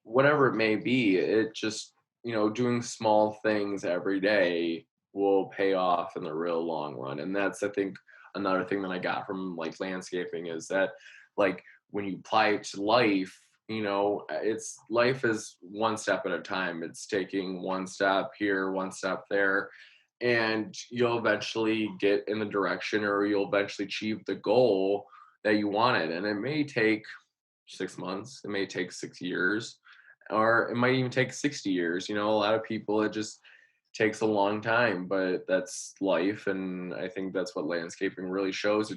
whatever it may be, it just, doing small things every day will pay off in the real long run. And that's, I think, another thing that I got from like landscaping is that, like, when you apply it to life, it's life is one step at a time. It's taking one step here, one step there, and you'll eventually get in the direction, or you'll eventually achieve the goal that you wanted. And it may take 6 months, it may take 6 years, or it might even take 60 years. A lot of people, it just takes a long time, but that's life. And I think that's what landscaping really shows.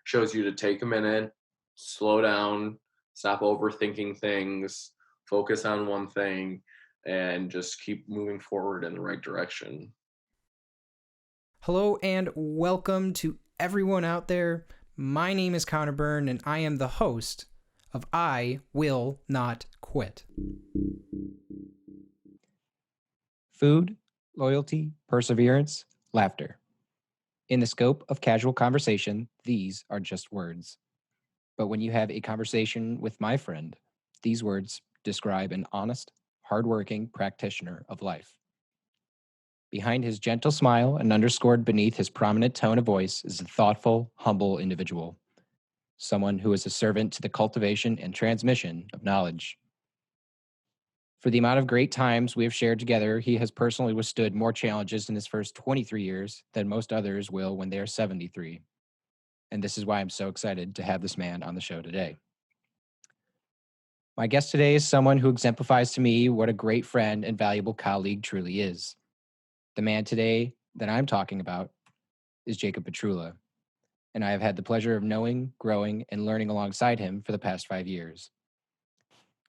Shows you to take a minute, slow down, stop overthinking things, focus on one thing, and just keep moving forward in the right direction. Hello and welcome to everyone out there. My name is Connor Byrne and I am the host of I Will Not Quit. Food, loyalty, perseverance, laughter. In the scope of casual conversation, these are just words. But when you have a conversation with my friend, these words describe an honest, hardworking practitioner of life. Behind his gentle smile and underscored beneath his prominent tone of voice is a thoughtful, humble individual, someone who is a servant to the cultivation and transmission of knowledge. For the amount of great times we have shared together, he has personally withstood more challenges in his first 23 years than most others will when they are 73. And this is why I'm so excited to have this man on the show today. My guest today is someone who exemplifies to me what a great friend and valuable colleague truly is. The man today that I'm talking about is Jacob Pritula, and I have had the pleasure of knowing, growing, and learning alongside him for the past 5 years.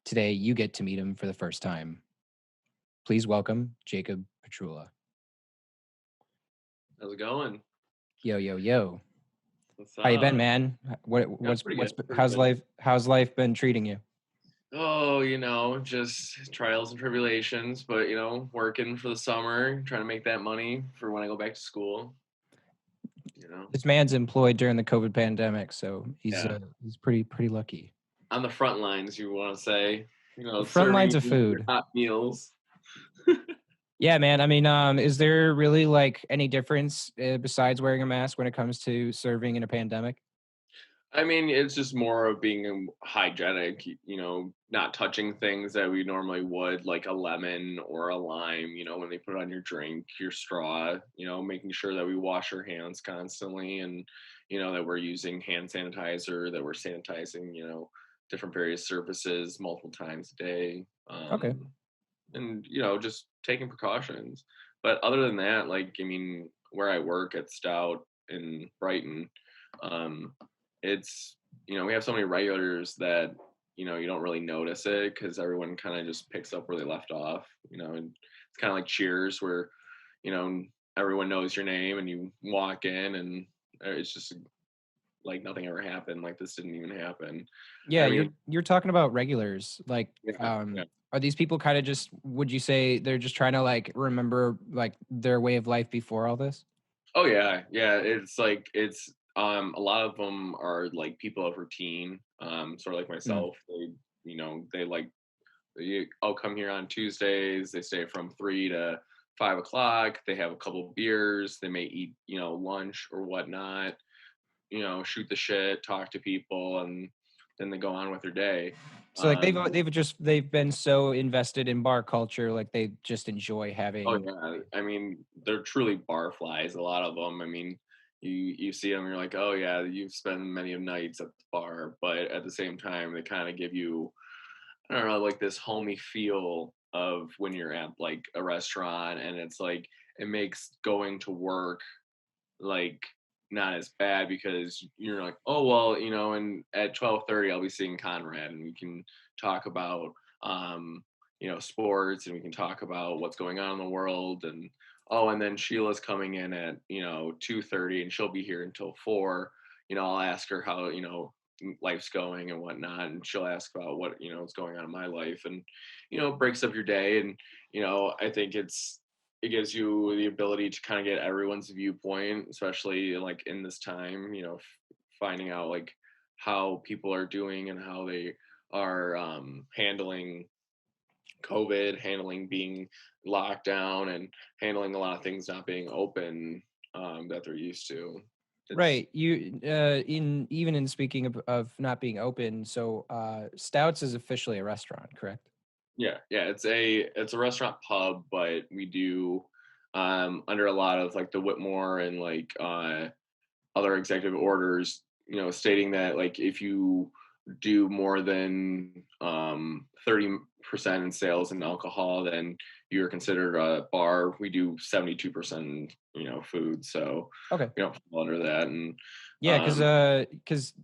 Today, you get to meet him for the first time. Please welcome Jacob Pritula. How's it going? Yo, yo, yo. What's How you been, up? man? That's pretty good. Pretty How's good. life been treating you? Oh, just trials and tribulations, but working for the summer, trying to make that money for when I go back to school. This man's employed during the COVID pandemic, so Yeah. he's pretty lucky. On the front lines, you want to say, The front lines serving of food. hot meals. Yeah, man. I mean, is there really like any difference besides wearing a mask when it comes to serving in a pandemic? I mean, it's just more of being hygienic, not touching things that we normally would, like a lemon or a lime, when they put it on your drink, your straw, making sure that we wash our hands constantly, and, that we're using hand sanitizer, that we're sanitizing, different various surfaces multiple times a day. Okay. And, just taking precautions. But other than that, like, I mean, where I work at Stout in Brighton, um, it's we have so many regulars that you don't really notice it because everyone kind of just picks up where they left off. And it's kind of like Cheers, where you know everyone knows your name and you walk in, and it's just like nothing ever happened, like this didn't even happen. Yeah, I you're mean, you're talking about regulars. Like, yeah, yeah. are these people kind of just? Would you say they're just trying to like remember like their way of life before all this? Oh yeah, yeah. It's a lot of them are like people of routine, sort of like Mm. myself. They like I'll come here on Tuesdays. They stay from 3 to 5 o'clock. They have a couple beers. They may eat, lunch or whatnot. Shoot the shit, talk to people, and then they go on with their day. So like Um, they've been so invested in bar culture, like they just enjoy oh having. yeah, I mean they're truly bar flies. A lot of them. I mean, you see them, you're like, oh yeah, you've spent many of nights at the bar, but at the same time, they kind of give you, I don't know, like this homey feel of when you're at like a restaurant, and it's like it makes going to work like not as bad because you're like, oh well, and at 12:30 I'll be seeing Conrad, and we can talk about sports, and we can talk about what's going on in the world, and oh, and then Sheila's coming in at 2:30, and she'll be here until 4. I'll ask her how life's going and whatnot, and she'll ask about what's going on in my life, and it breaks up your day. And I think it gives you the ability to kind of get everyone's viewpoint, especially like in this time, finding out like how people are doing and how they are handling COVID, handling being locked down, and handling a lot of things not being open that they're used to. It's Right. You in even in speaking of not being open, so Stouts is officially a restaurant, correct? yeah, it's a restaurant pub, but we do under a lot of like the Whitmore and like other executive orders, stating that like if you do more than 30% in sales in alcohol, then you're considered a bar. We do 72%, food, so Okay. we don't fall under that. And Yeah, um, because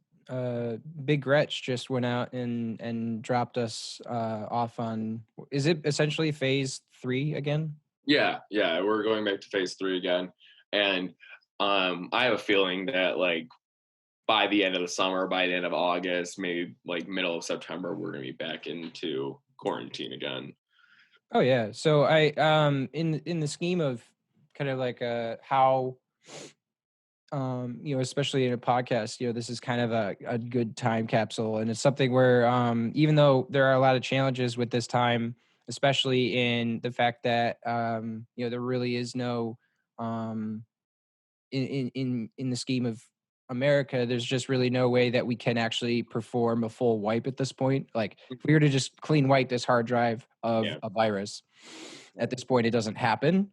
Big Gretch just went out and dropped us off on. Is it essentially phase 3 again? yeah, we're going back to phase 3 again, and I have a feeling that like by the end of the summer, by the end of August, maybe like middle of September, we're gonna be back into quarantine again. Oh yeah. So I in the scheme of kind of like how especially in a podcast, this is kind of a good time capsule, and it's something where even though there are a lot of challenges with this time, especially in the fact that there really is no um in the scheme of America, there's just really no way that we can actually perform a full wipe at this point. Like if we were to just clean wipe this hard drive of Yeah. a virus, at this point it doesn't happen.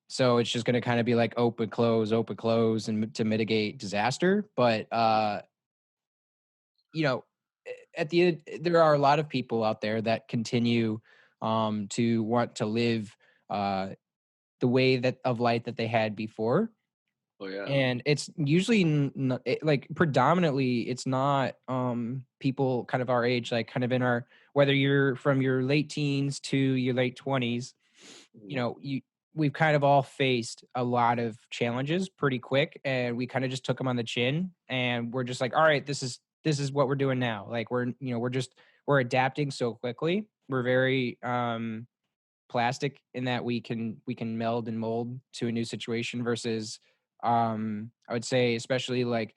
So it's just going to kind of be like open, close, and to mitigate disaster. But you know, at the end, there are a lot of people out there that continue to want to live the way that of life that they had before, Oh yeah. and it's usually like predominantly it's not people kind of our age, like kind of in our, whether you're from your late teens to your late 20s, Mhm. we've kind of all faced a lot of challenges pretty quick, and we kind of just took them on the chin, and we're just like, all right, this is what we're doing now. Like we're adapting so quickly. We're very plastic in that we can meld and mold to a new situation versus I would say, especially like,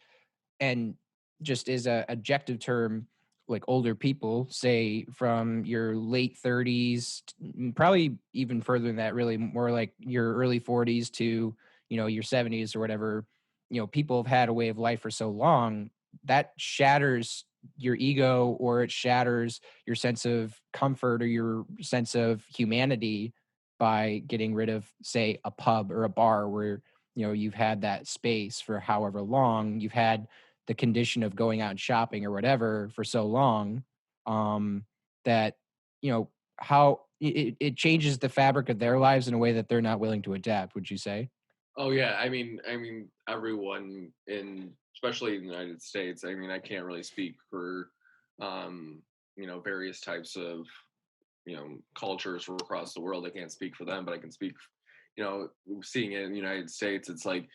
and just as a objective term, like older people, say from your late 30s, probably even further than that, really more like your early 40s to your 70s or whatever. People have had a way of life for so long that shatters your ego, or it shatters your sense of comfort or your sense of humanity by getting rid of, say, a pub or a bar where you've had that space for however long, you've had the condition of going out and shopping or whatever for so long, that how it changes the fabric of their lives in a way that they're not willing to adapt, would you say? Oh yeah. I mean, everyone in, especially in the United States. I mean, I can't really speak for, various types of, cultures from across the world. I can't speak for them, but I can speak, seeing it in the United States. It's like,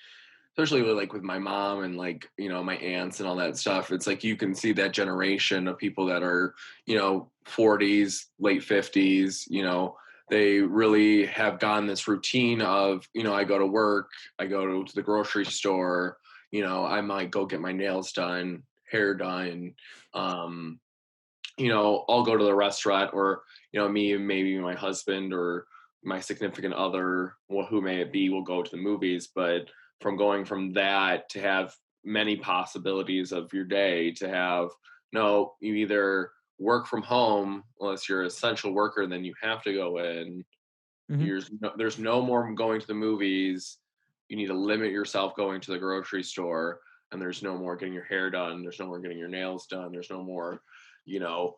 especially like with my mom and like my aunts and all that stuff, it's like you can see that generation of people that are 40s, late 50s, they really have gotten this routine of I go to work, I go to the grocery store, I might go get my nails done, hair done, um I'll go to the restaurant, or me and maybe my husband or my significant other, well, who may it be, will go to the movies. But from going from that to have many possibilities of your day to have, no, you either work from home unless you're an essential worker, then you have to go in. Hmm. There's no more going to the movies. You need to limit yourself going to the grocery store, and there's no more getting your hair done. There's no more getting your nails done. There's no more, you know,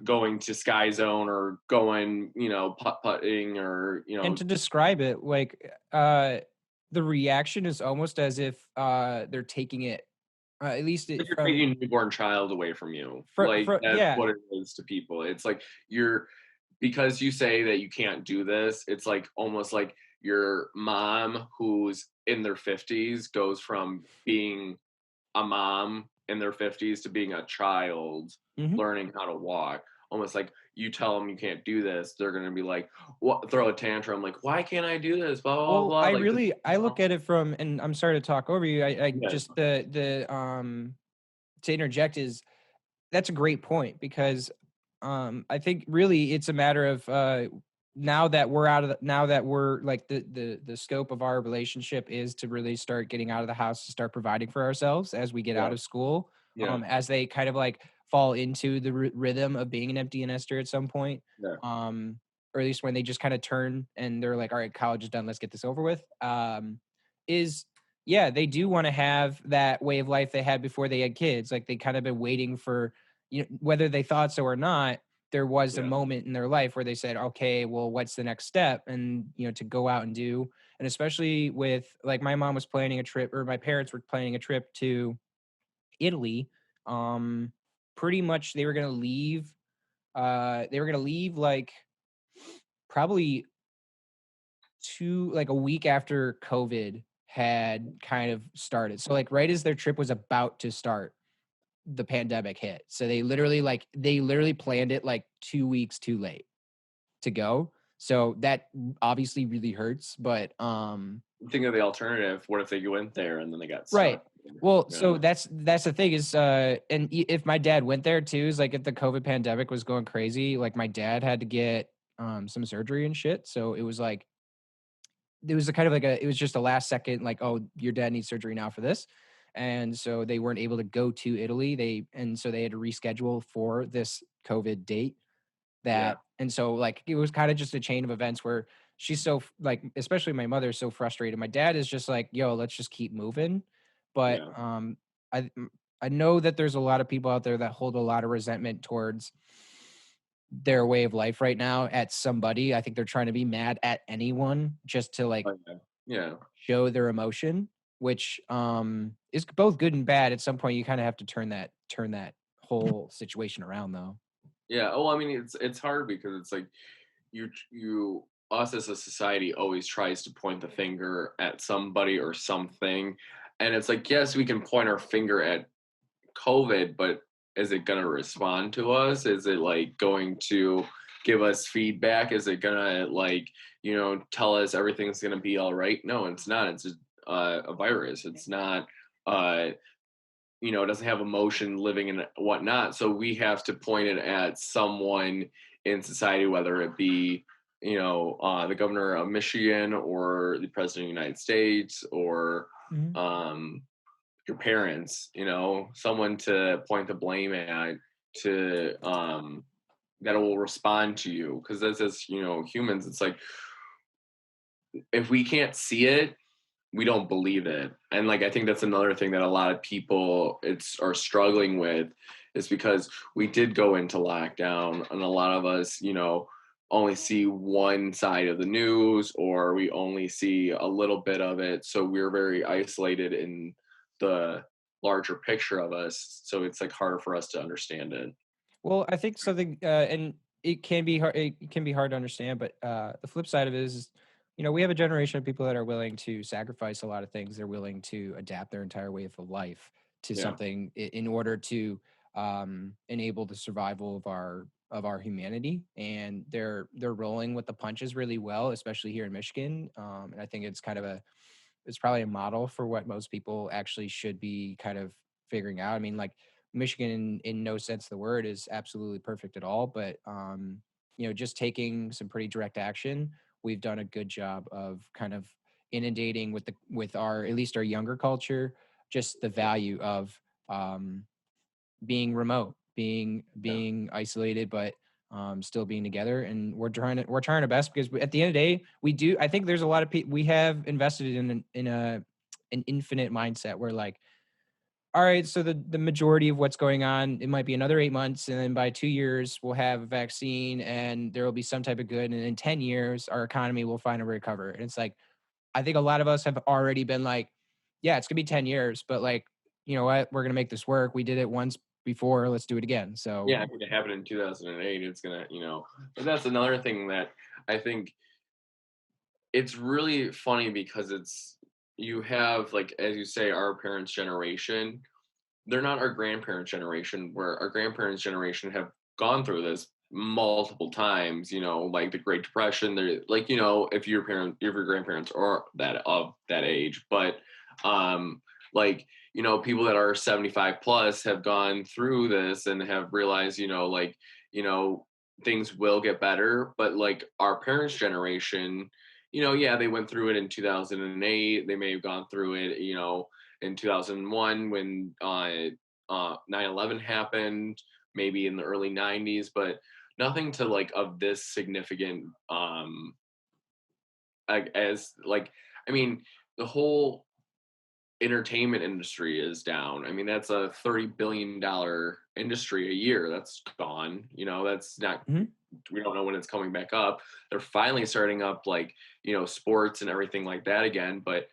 going to Sky Zone or going, putt putting or, And to describe it, like the reaction is almost as if they're taking it, at least like you're from taking a newborn child away from you. Like for that's yeah. what it is to people. It's like you're, because you say that you can't do this, it's like almost like your mom who's in their 50s goes from being a mom in their 50s to being a child Mhm. learning how to walk. Almost like you tell them you can't do this, they're going to be like, what, throw a tantrum like, why can't I do this, blah blah Well, blah, like this, I look at it from, and I'm sorry to talk over you. I yeah. just the to interject is, that's a great point because I think really it's a matter of now that we're like the scope of our relationship is to really start getting out of the house, to start providing for ourselves as we get Yeah. out of school. Yeah. As they kind of like fall into the rhythm of being an empty nester at some point. Yeah. Or at least when they just kind of turn and they're like, all right, college is done, let's get this over with. Is yeah, they do want to have that way of life they had before they had kids. Like they kind of been waiting for, whether they thought so or not, there was a Yeah. moment in their life where they said, okay, well, what's the next step? And, to go out and do. And especially with like my mom was planning a trip, or my parents were planning a trip to Italy. Pretty much they were going to leave. They were going to leave like probably like a week after COVID had kind of started. So like right as their trip was about to start, the pandemic hit. So they literally planned it like 2 weeks too late to go. So that obviously really hurts, but Think of the alternative. What if they went there and then they got right. stuck? Well, You so know? that's the thing is if my dad went there too, is like if the COVID pandemic was going crazy, like my dad had to get some surgery and shit. So it was like it was a kind of like it was just a last second, like, oh, your dad needs surgery now for this. And so they weren't able to go to Italy. So they had to reschedule for this COVID date Yeah. and so like it was kind of just a chain of events where she's like, especially my mother is so frustrated. My dad is just like, yo, let's just keep moving. But Yeah. I know that there's a lot of people out there that hold a lot of resentment towards their way of life right now at somebody. I think they're trying to be mad at anyone just to like Oh, yeah. Yeah. show their emotion, which is both good and bad. At some point you kind of have to turn that whole situation around though. Yeah. Oh, I mean, it's hard because it's like you us as a society always tries to point the finger at somebody or something, and it's like, yes, we can point our finger at COVID, but is it going to respond to us? Is it like going to give us feedback? Is it going to like, tell us everything's going to be all right? No, it's not. It's a virus. It's not, uh, it doesn't have emotion, living and whatnot. So we have to point it at someone in society, whether it be, the governor of Michigan or the president of the United States or, Mhm. your parents, someone to point the blame at, to that will respond to you. Because as humans, it's like if we can't see it, we don't believe it. And like I think that's another thing that a lot of people are struggling with, is because we did go into lockdown and a lot of us, only see one side of the news, or we only see a little bit of it. So we're very isolated in the larger picture of us. So it's like harder for us to understand it. Well, I think something, and it can be hard. It can be hard to understand, but the flip side of it is, we have a generation of people that are willing to sacrifice a lot of things. They're willing to adapt their entire way of life to Yeah. something in order to enable the survival of our humanity, and they're rolling with the punches really well, especially here in Michigan. And I think it's probably a model for what most people actually should be kind of figuring out. I mean, like Michigan in no sense of the word is absolutely perfect at all, but just taking some pretty direct action, we've done a good job of kind of inundating with our, at least our younger culture, just the value of being remote, Yeah. being isolated, but still being together. And we're trying our best because at the end of the day, I think there's a lot of people we have invested an infinite mindset where like, all right, so the majority of what's going on, it might be another 8 months, and then by 2 years we'll have a vaccine and there will be some type of good, and in 10 years our economy will finally recover. And it's like, I think a lot of us have already been like, yeah, it's gonna be 10 years, but like, you know what, we're gonna make this work. We did it once before, let's do it again. So Yeah, I think it happened in 2008. It's gonna, but that's another thing that I think it's really funny because you have, like, as you say, our parents' generation. They're not our grandparents' generation, where our grandparents' generation have gone through this multiple times, like the Great Depression. They're like, if your grandparents are that of that age, but like, people that are 75 plus have gone through this and have realized, like, things will get better. But like our parents' generation, yeah, they went through it in 2008. They may have gone through it, in 2001 when 9/11 happened, maybe in the early 90s, but nothing to like of this significant as like I mean the whole entertainment industry is down. I mean, that's a $30 billion industry a year that's gone. That's not, Mhm. we don't know when it's coming back up. They're finally starting up like, sports and everything like that again, but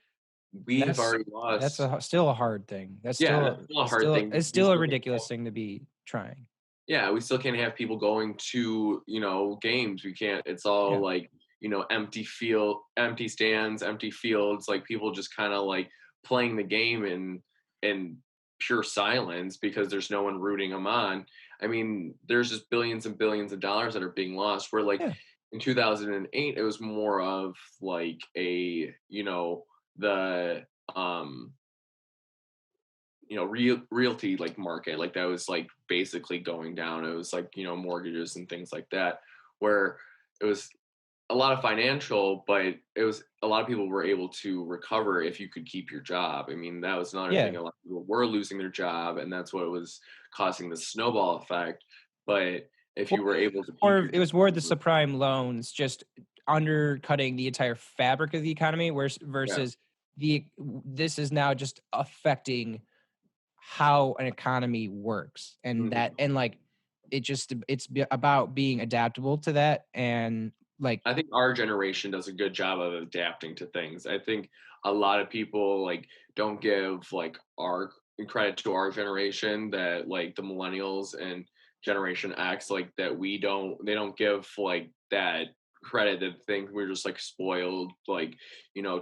And we've already that's lost. still a hard thing. That's Yeah, that's still still a it's hard still thing. it's We still a still can't ridiculous thing to be trying. yeah, we still can't have people going to, games. We can't, it's all Yeah. like, empty stands, empty fields, like people just kind of like playing the game in pure silence because there's no one rooting them on. I mean, there's just billions and billions of dollars that are being lost. Where like Yeah. in 2008, it was more of like the um realty like market, like that was like basically going down. It was like mortgages and things like that, where it was a lot of financial, but it was a lot of people were able to recover if you could keep your job. I mean, that was another thing. Yeah. A lot of people were losing their job, and that's what was causing the snowball effect. But if Well, you were able to or keep your it was more job, the subprime loans just undercutting the entire fabric of the economy, whereas yeah. versus this is now just affecting how an economy works, and that Mhm. and like about being adaptable to that, and like I think our generation does a good job of adapting to things. I think a lot of people like don't give like our credit to our generation, that like the millennials and Generation X, like that they don't give like that credit, that think we're just like spoiled, like,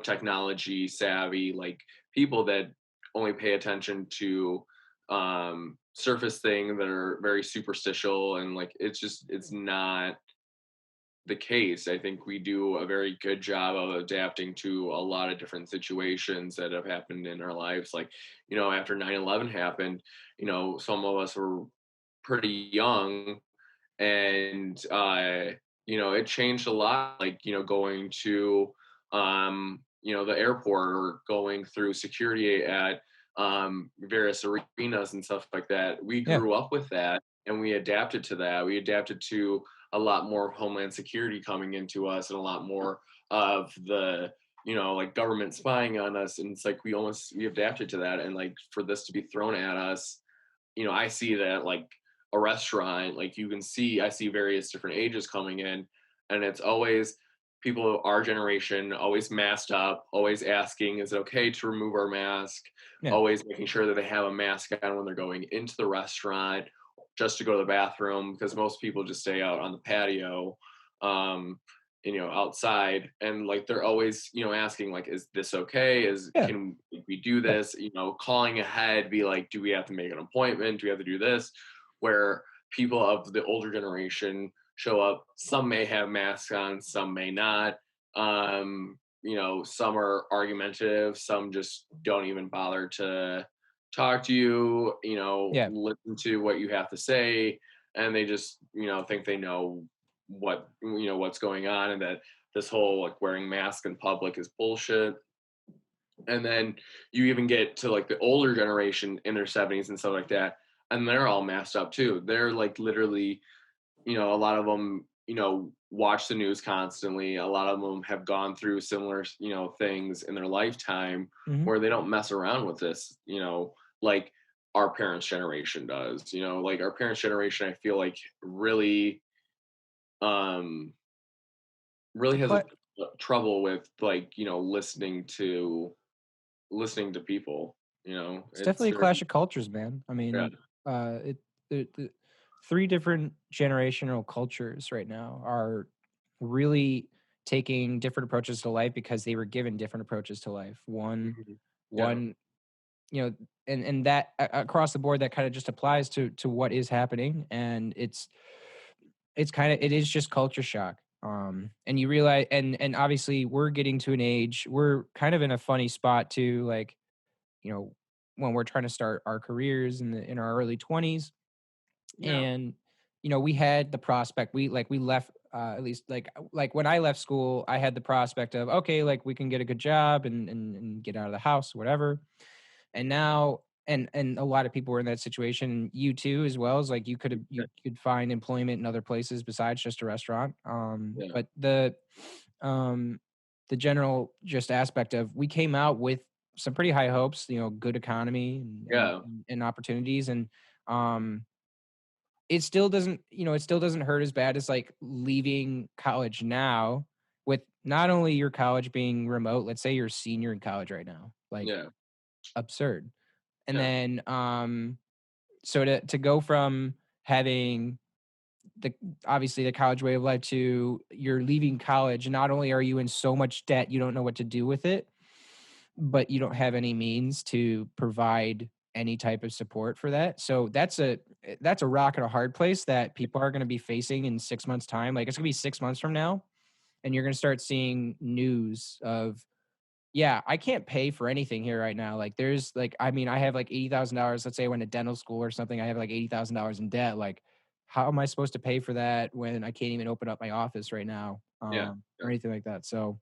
technology savvy, like people that only pay attention to surface things that are very superficial, and like it's not the case. I think we do a very good job of adapting to a lot of different situations that have happened in our lives. Like, after 9/11 happened, some of us were pretty young, and it changed a lot, like, going to the airport, or going through security at various arenas and stuff like that. We yeah, grew up with that, and we adapted to that. We adapted to a lot more of homeland security coming into us, and a lot more of the like government spying on us, and it's like we adapted to that. And like for this to be thrown at us, I see that like a restaurant, like I see various different ages coming in, and it's always people of our generation, always masked up, always asking, is it okay to remove our mask? yeah. Always making sure that they have a mask on when they're going into the restaurant, just to go to the bathroom, because most people just stay out on the patio, um, outside, and like they're always, asking like, is this okay? Yeah. Can we do Yeah. this? Calling ahead, be like, do we have to make an appointment? Do we have to do this? Where people of the older generation show up, some may have masks on, some may not. Some are argumentative, some just don't even bother to talk to you, Yeah. listen to what you have to say, and they just, think they know what's going on, and that this whole like wearing masks in public is bullshit. And then you even get to like the older generation in their 70s and stuff like that, and they're all masked up too. They're like literally, a lot of them, watch the news constantly. A lot of them have gone through similar, things in their lifetime, Hmm. where they don't mess around with this, like our parents' generation does. Like our parents' generation, I feel like um really has a But trouble with like, listening to people. it's It's definitely a very, clash of cultures, man. I yeah. mean, the three different generational cultures right now are really taking different approaches to life because they were given different approaches to life. Mhm. Yeah. One, you know, and that across the board, that kind of just applies to what is happening, and it is just culture shock. And you realize, and obviously, we're getting to an age, we're kind of in a funny spot too, like, you know, when we're trying to start our careers in our early 20s, Yeah. and we had the prospect. We left, at least like when I left school, I had the prospect of, okay, like we can get a good job and get out of the house, whatever. And now, and a lot of people were in that situation. You too, as well, as like you could find employment in other places besides just a restaurant. Yeah. But um the general just aspect of, we came out with some pretty high hopes, good economy Yeah. and opportunities, and um it still doesn't hurt as bad as like leaving college now, with not only your college being remote. Let's say you're a senior in college right now, like, Yeah. absurd. And Yeah. then so to go from having the obviously the college way of life to you're leaving college, and not only are you in so much debt you don't know what to do with it, but you don't have any means to provide any type of support for that. So that's a rock and a hard place that people are going to be facing in 6 months time. Like, it's going to be 6 months from now, and you're going to start seeing news of, yeah, I can't pay for anything here right now. Like, there's like, I mean, I have like $80,000. Let's say I went to dental school or something. I have like $80,000 in debt. Like, how am I supposed to pay for that when I can't even open up my office right now, Yeah. or anything like that? So,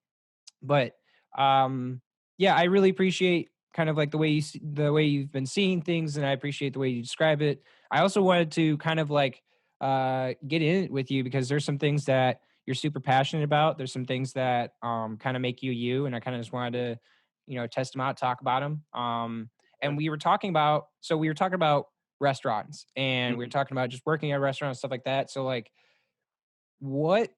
but um, yeah, I really appreciate kind of like the way you've been seeing things, and I appreciate the way you describe it. I also wanted to kind of like get in it with you because there's some things that you're super passionate about. There's some things that kind of make you you, and I kind of just wanted to test them out, talk about them. And we were talking about restaurants, and we were Mhm. talking about just working at restaurants, stuff like that. So like, what,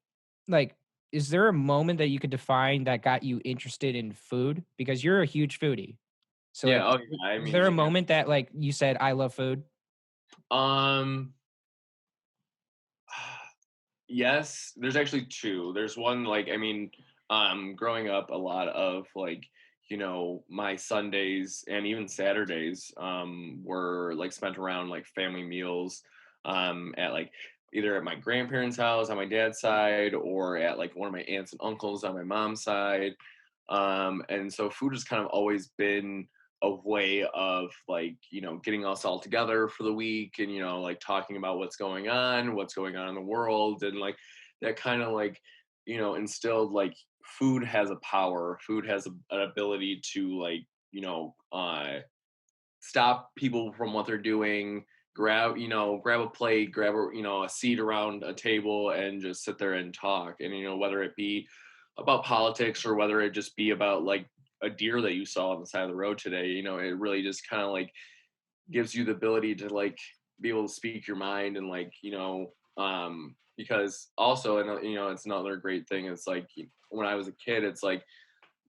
like, is there a moment that you could define that got you interested in food? Because you're a huge foodie. So like, Yeah. Oh, yeah. I was mean, there a like, moment that like you said, I love food? um, yes, there's actually two. There's one, like, I mean, growing up, a lot of like, my Sundays and even Saturdays, were like spent around like family meals, at like either at my grandparents' house on my dad's side or at like one of my aunts and uncles on my mom's side. And so food has kind of always been a way of like, getting us all together for the week and, like talking about what's going on in the world. And like that kind of like, instilled like food has a power, food has an ability to like, stop people from what they're doing, grab a plate, grab a seat around a table and just sit there and talk. And whether it be about politics or whether it just be about like a deer that you saw on the side of the road today, it really just kind of like gives you the ability to like be able to speak your mind and like, because also, and it's another great thing. It's like when I was a kid, it's like,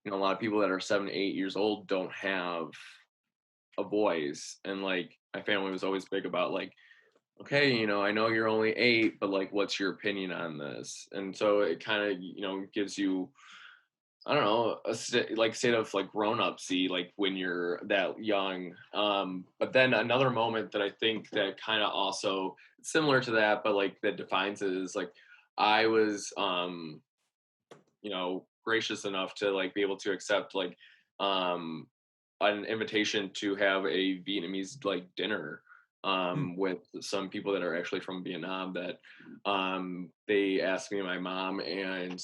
a lot of people that are 7 to 8 years old don't have a voice. And like my family was always big about like, okay, I know you're only 8, but like what's your opinion on this? And so it kind of gives you, I don't know, like state of like grown up see like when you're that young. But then another moment that I think that kind of also similar to that, but like that defines it is like I was gracious enough to like be able to accept like um an invitation to have a Vietnamese like dinner Hmm. with some people that are actually from Vietnam that they asked me and my mom and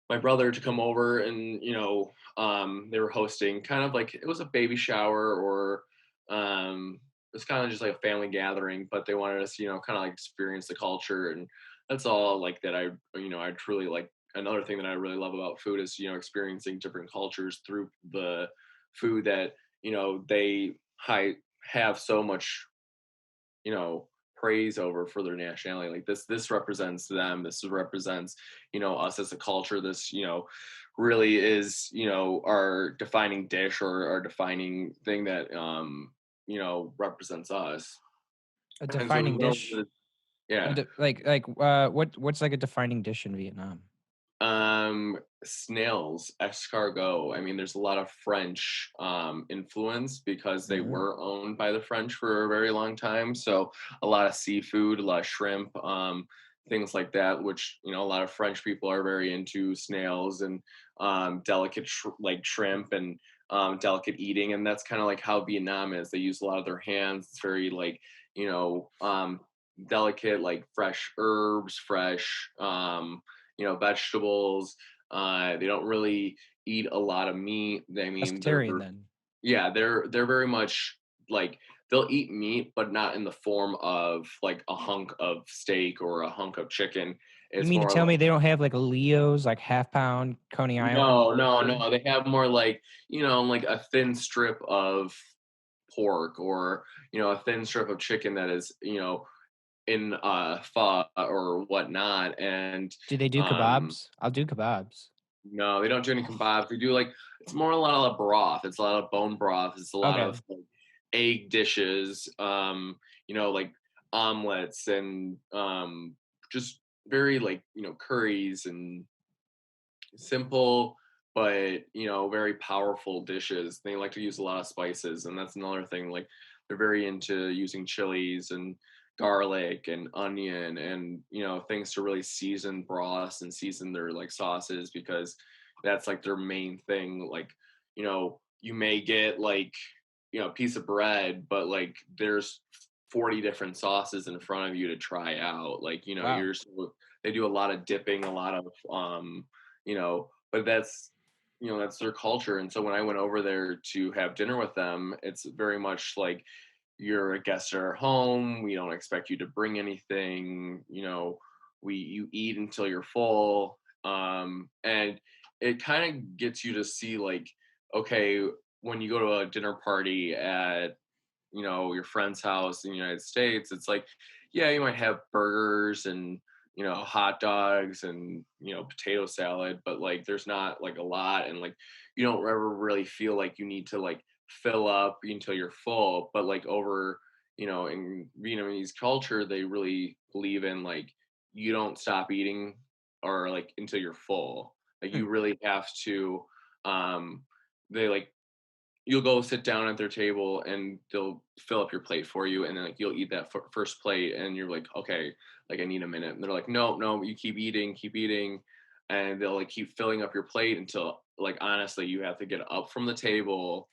my brother to come over and they were hosting kind of like it was a baby shower or it was kind of just like a family gathering, but they wanted us kind of like experience the culture. And that's all like that I truly like. Another thing that I really love about food is experiencing different cultures through the food that they have so much praise over for their nationality. Like this represents them, this represents us as a culture. This really is our defining dish or our defining thing that represents us. A And so defining dish? yeah. What's like a defining dish in Vietnam? Snails, escargot. I mean, there's a lot of French influence because they Mm. were owned by the French for a very long time. So a lot of seafood, a lot of shrimp, things like that. Which a lot of French people are very into snails and delicate like shrimp and delicate eating, and that's kind of like how Vietnam is. They use a lot of their hands. It's very like you know um, delicate, like fresh herbs, fresh vegetables. They don't really eat a lot of meat. I mean, Pescatarian then. yeah, they're very much like they'll eat meat, but not in the form of like a hunk of steak or a hunk of chicken. You It's mean to more tell like me they don't have like a Leo's, like half pound Coney Island? no. They have more like like a thin strip of pork or a thin strip of chicken that is in pho or whatnot. And Do they do um kebabs? I'll do kebabs. no, they don't do any kebabs. They do like it's more a lot of broth. It's a lot of bone broth. It's a lot Okay. of like, egg dishes. Like omelets and just very like curries and simple but very powerful dishes. They like to use a lot of spices, and that's another thing. Like they're very into using chilies and garlic and onion and things to really season broths and season their like sauces, because that's like their main thing. Like you may get like a piece of bread, but like there's 40 different sauces in front of you to try out. Like Wow. they do a lot of dipping, a lot of but that's that's their culture. And so when I went over there to have dinner with them, it's very much like you're a guest at our home. We don't expect you to bring anything. You eat until you're full. And it kind of gets you to see like, okay, when you go to a dinner party at your friend's house in the United States, it's like, yeah, you might have burgers and hot dogs and potato salad, but like there's not like a lot, and like you don't ever really feel like you need to like fill up until you're full. But like over in Vietnamese culture, they really believe in like you don't stop eating or like until you're full. Like Hmm. you really have to they like you'll go sit down at their table and they'll fill up your plate for you, and then like you'll eat that first plate and you're like, okay, like I need a minute, and they're like, no, you keep eating, and they'll like keep filling up your plate until like honestly you have to get up from the table,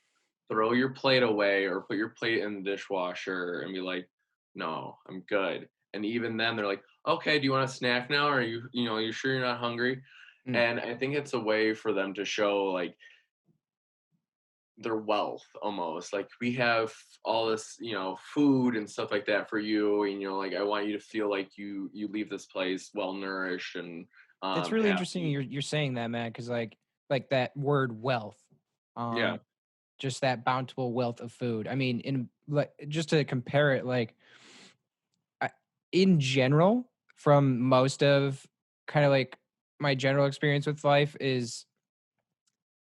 throw your plate away or put your plate in the dishwasher and be like, no, I'm good. And even then they're like, okay, do you want a snack now, or are you sure you're not hungry? Hmm. And I think it's a way for them to show like their wealth almost. Like we have all this food and stuff like that for you, and like I want you to feel like you leave this place well nourished and It's really interesting happy. you're saying that, man, because like that word wealth, Yeah, just that bountiful wealth of food. I mean, in like just to compare it, like I, in general, from most of kind of like my general experience with life is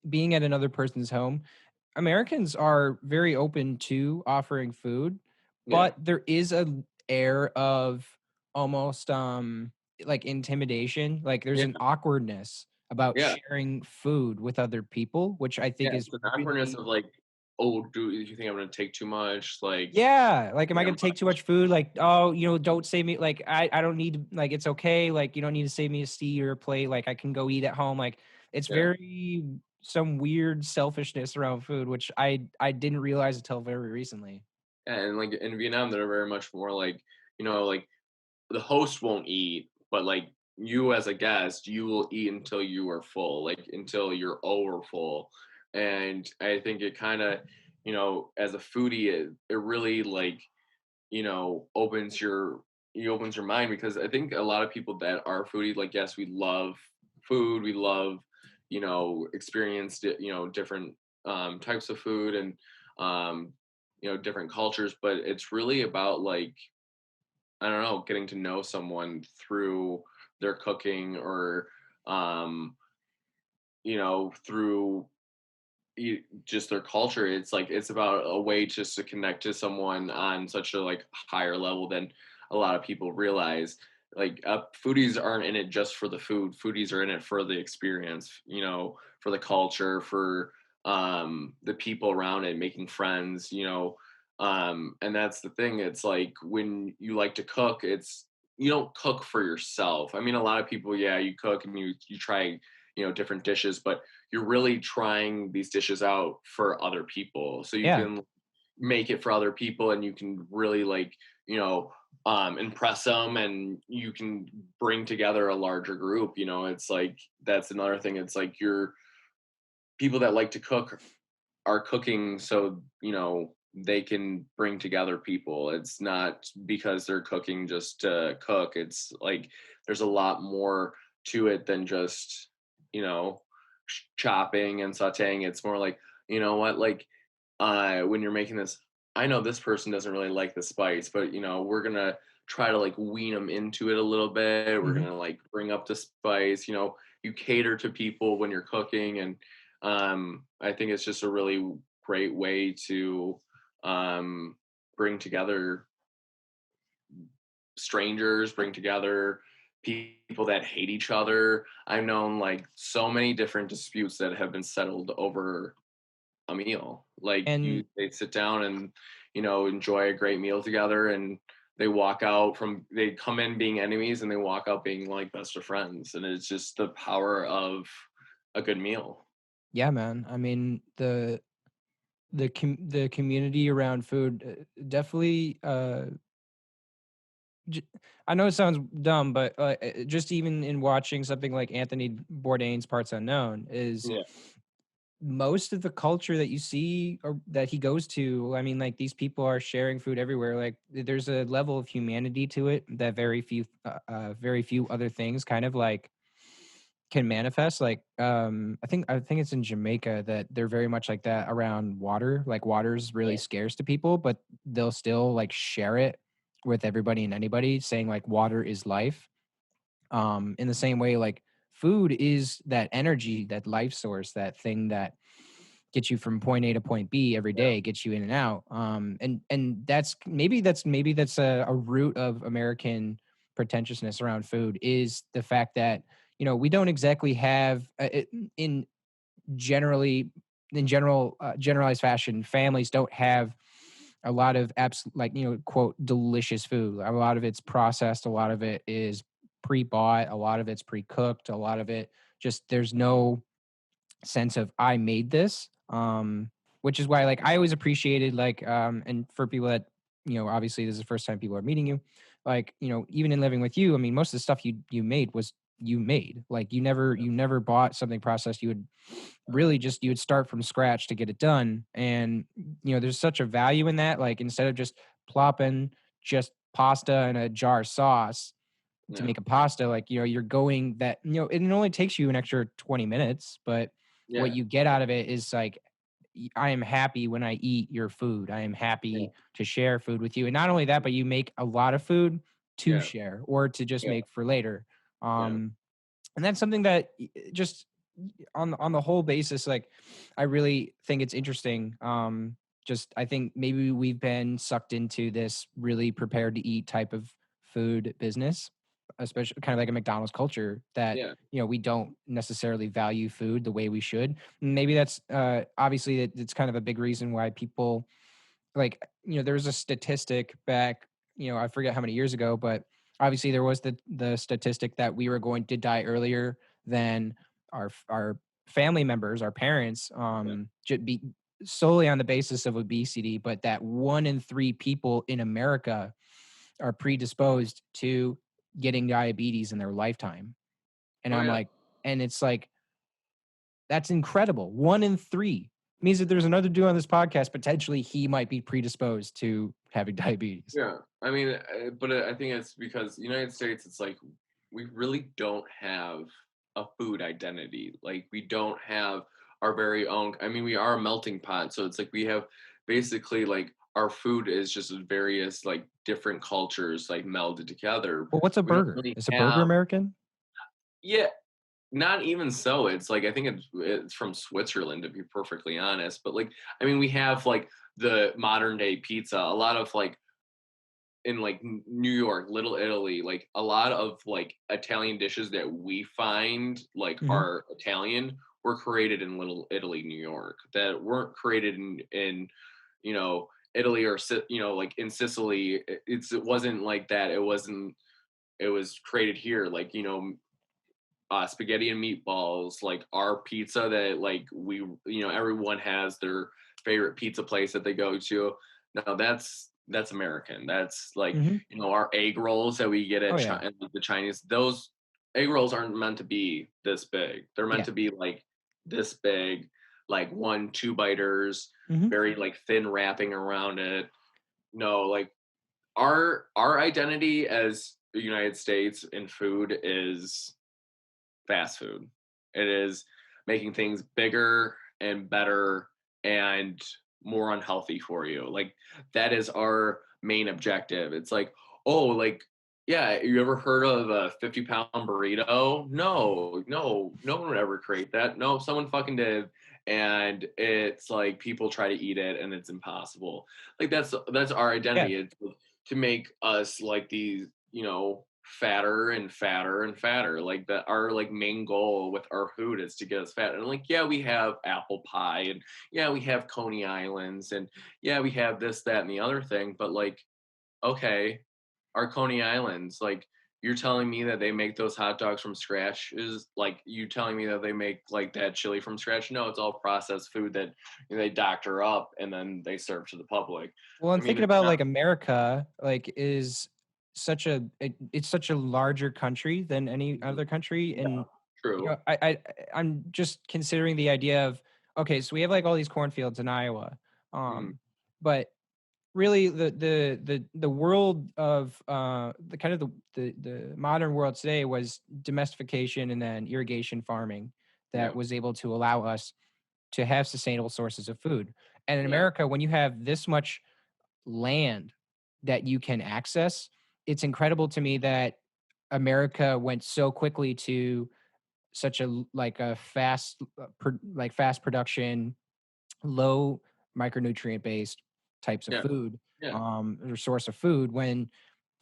being at another person's home. Americans are very open to offering food, yeah, but there is a air of almost like intimidation. Like there's yeah, an awkwardness about yeah, sharing food with other people, which I think yeah. is It's an awkwardness really of like, oh, do you think I'm gonna take too much? Like, yeah. Like, am I yeah, gonna take too much food? Like, oh, don't save me. Like, I don't need to. Like, it's okay. Like, you don't need to save me a steak or a plate. Like, I can go eat at home. Like, it's yeah. very some weird selfishness around food, which I didn't realize until very recently. And like in Vietnam, they're very much more like like the host won't eat, but like you as a guest, you will eat until you are full, like until you're over full. And I think it kind of, as a foodie, it really like, opens your mind, because I think a lot of people that are foodie, like, yes, we love food, we love, experienced, different types of food and, different cultures, but it's really about like, I don't know, getting to know someone through their cooking or, um, through just their culture. It's like it's about a way just to connect to someone on such a like higher level than a lot of people realize. Like foodies aren't in it just for the food. Foodies are in it for the experience, for the culture, for the people around it, making friends, and that's the thing. It's like when you like to cook, it's you don't cook for yourself. I mean, a lot of people, yeah, you cook and you try different dishes, but you're really trying these dishes out for other people, so you Yeah. can make it for other people, and you can really like impress them, and you can bring together a larger group. It's like that's another thing. It's like your people that like to cook are cooking so they can bring together people. It's not because they're cooking just to cook. It's like there's a lot more to it than just you know chopping and sautéing. It's more like, what, like, when you're making this, I know this person doesn't really like the spice, but we're gonna try to like wean them into it a little bit. We're Mhm. gonna like bring up the spice. You cater to people when you're cooking, and I think it's just a really great way to um, bring together strangers, bring together people that hate each other. I've known like so many different disputes that have been settled over a meal. Like And they sit down and enjoy a great meal together, and they come in being enemies, and they walk out being like best of friends. And it's just the power of a good meal. yeah, man. I mean, the community around food definitely j- I know it sounds dumb, but just even in watching something like Anthony Bourdain's Parts Unknown is Yeah, most of the culture that you see or that he goes to. I mean, like these people are sharing food everywhere. Like there's a level of humanity to it that very few other things kind of like can manifest. Like I think it's in Jamaica that they're very much like that around water. Like water's really yeah, scarce to people, but they'll still like share it with everybody and anybody, saying like water is life. In the same way, like food is that energy, that life source, that thing that gets you from point A to point B every yeah, day, gets you in and out. And that's a root of American pretentiousness around food, is the fact that we don't exactly have in generally in general generalized fashion, families don't have a lot of like quote delicious food. A lot of it's processed, a lot of it is pre-bought, a lot of it's pre-cooked, a lot of it just there's no sense of I made this. Which is why like I always appreciated like and for people that obviously this is the first time people are meeting you, like even in living with you, I mean most of the stuff you made was you made. Like you never bought something processed. You would really just you would start from scratch to get it done. And there's such a value in that. Like instead of just plopping just pasta and a jar of sauce to yeah, make a pasta, like you're going that it only takes you an extra 20 minutes, but what yeah, you get out of it is like I am happy when I eat your food. I am yeah, happy to share food with you. And not only that, but you make a lot of food to yeah, share or to just yeah, make for later. yeah, um and that's something that just on the whole basis, like I really think it's interesting. Just I think maybe we've been sucked into this really prepared to eat type of food business, especially kind of like a McDonald's culture, that yeah, we don't necessarily value food the way we should. Maybe that's obviously it's kind of a big reason why people like there's a statistic back, I forget how many years ago, but obviously there was the statistic that we were going to die earlier than our family members, our parents, yeah. be solely on the basis of obesity, but that 1 in 3 people in America are predisposed to getting diabetes in their lifetime. And Oh I'm yeah, like, and it's like that's incredible. 1 in 3 means that there's another dude on this podcast. Potentially, he might be predisposed to having diabetes. yeah. I mean, but I think it's because United States. It's like we really don't have a food identity. Like we don't have our very own. I mean, we are a melting pot, so it's like we have basically like our food is just various like different cultures like melded together. Well, what's a We don't burger? really Is a burger have. American? Yeah, not even so. It's like I think it's from Switzerland, to be perfectly honest. But like I mean, we have like the modern day pizza. A lot of like in like New York, Little Italy, like a lot of like Italian dishes that we find like Hmm. are Italian were created in Little Italy, New York, that weren't created in Italy or like in Sicily. It wasn't like that. It was created here, like spaghetti and meatballs, like our pizza that like everyone has their favorite pizza place that they go to. Now that's American. That's like, Hmm. our egg rolls that we get Oh at yeah, the Chinese. Those egg rolls aren't meant to be this big. They're meant yeah. to be like this big, like 1, 2 biters, Hmm. very like thin wrapping around it. No, like our identity as the United States in food is fast food. It is making things bigger and better and more unhealthy for you. Like that is our main objective. It's like, oh, like, yeah, you ever heard of a 50-pound burrito? No, no, no one would ever create that. No, someone fucking did. And it's like people try to eat it and it's impossible. Like that's our Yeah. identity. It's to make us like these, fatter and fatter and fatter. Like that our like main goal with our food is to get us fat. And like, yeah, we have apple pie and yeah, we have Coney Islands and yeah, we have this, that, and the other thing. But like, okay, our Coney Islands, like you're telling me that they make those hot dogs from scratch is like you telling me that they make like that chili from scratch. No, it's all processed food that they doctor up and then they serve to the public. Well, I'm I mean, thinking it's about not like America, like is it's such a larger country than any other country, yeah, and true. I'm just considering the idea of, okay, so we have like all these cornfields in Iowa, Mhm. but really the world of the kind of the modern world today was domestication and then irrigation farming that Yeah, was able to allow us to have sustainable sources of food. And in yeah, America, when you have this much land that you can access, it's incredible to me that America went so quickly to such like a fast like fast production, low micronutrient based types of yeah, food, yeah, or source of food, when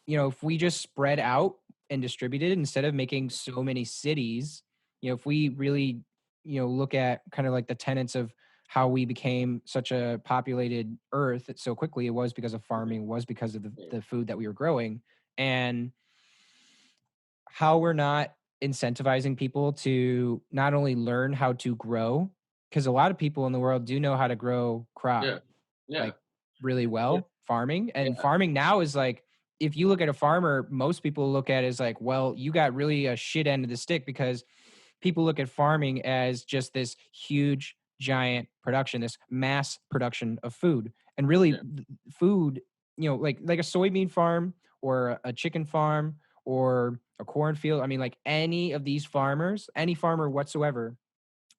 if we just spread out and distributed instead of making so many cities, if we really, look at kind of like the tenets of how we became such a populated earth so quickly, it was because of mhm, farming, it was because of yeah, the food that we were growing, and how we're not incentivizing people to not only learn how to grow, because a lot of people in the world do know how to grow crop yeah, yeah, like really yeah, well, farming. And yeah, farming now is like, if you look at a farmer, most people look at it as like, well, you got really a shit end of the stick, because people look at farming as just this huge giant production, this mass production of food. And really yeah, food, like a soybean farm or a chicken farm or a cornfield. I mean, like any of these farmers, any farmer whatsoever,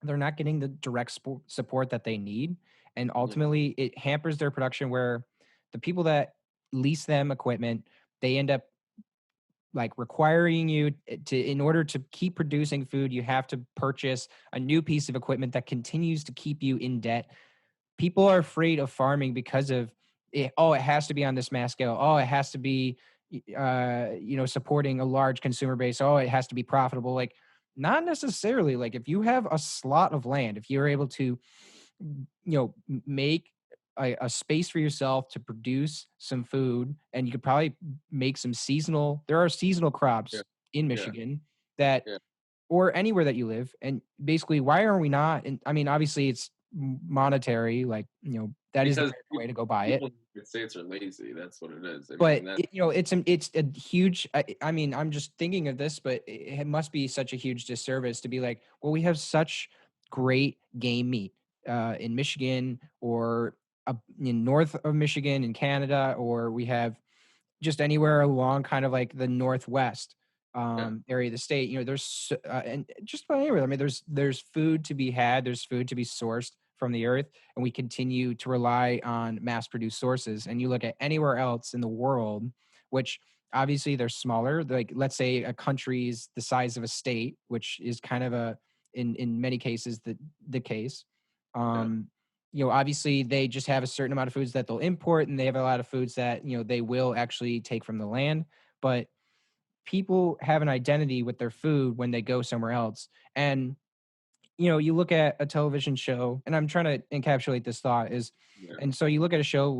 they're not getting the direct support that they need, and yeah, ultimately it hampers their production, where the people that lease them equipment, they end up like requiring you to, in order to keep producing food, you have to purchase a new piece of equipment that continues to keep you in debt. People are afraid of farming because of it. Oh, it has to be on this mass scale. Oh, it has to be supporting a large consumer base. Oh, it has to be profitable. Like, not necessarily. Like, if you have a slot of land, if you're able to make a space for yourself to produce some food, and you could probably make some seasonal, there are seasonal yeah, crops in yeah, Michigan that, yeah. or anywhere that you live. And basically, why are we not? And I mean, obviously it's monetary, like, that is the Because American way to go buy people it. in the United States are lazy. That's what it is. I mean, But that it's a huge, I mean, I'm just thinking of this, but it must be such a huge disservice to be like, well, we have such great game meat in Michigan, or in north of Michigan in Canada, or we have just anywhere along kind of like the northwest yeah, area of the state. And just about anywhere. I mean, there's food to be had. There's food to be sourced from the earth, and we continue to rely on mass-produced sources. And you look at anywhere else in the world, which obviously they're smaller. Like, let's say a country's the size of a state, which is kind of in many cases the case. yeah. Um, obviously they just have a certain amount of foods that they'll import, and they have a lot of foods that, they will actually take from the land. But people have an identity with their food when they go somewhere else. And, you look at a television show, and I'm trying to encapsulate this thought is, Yeah, and so you look at a show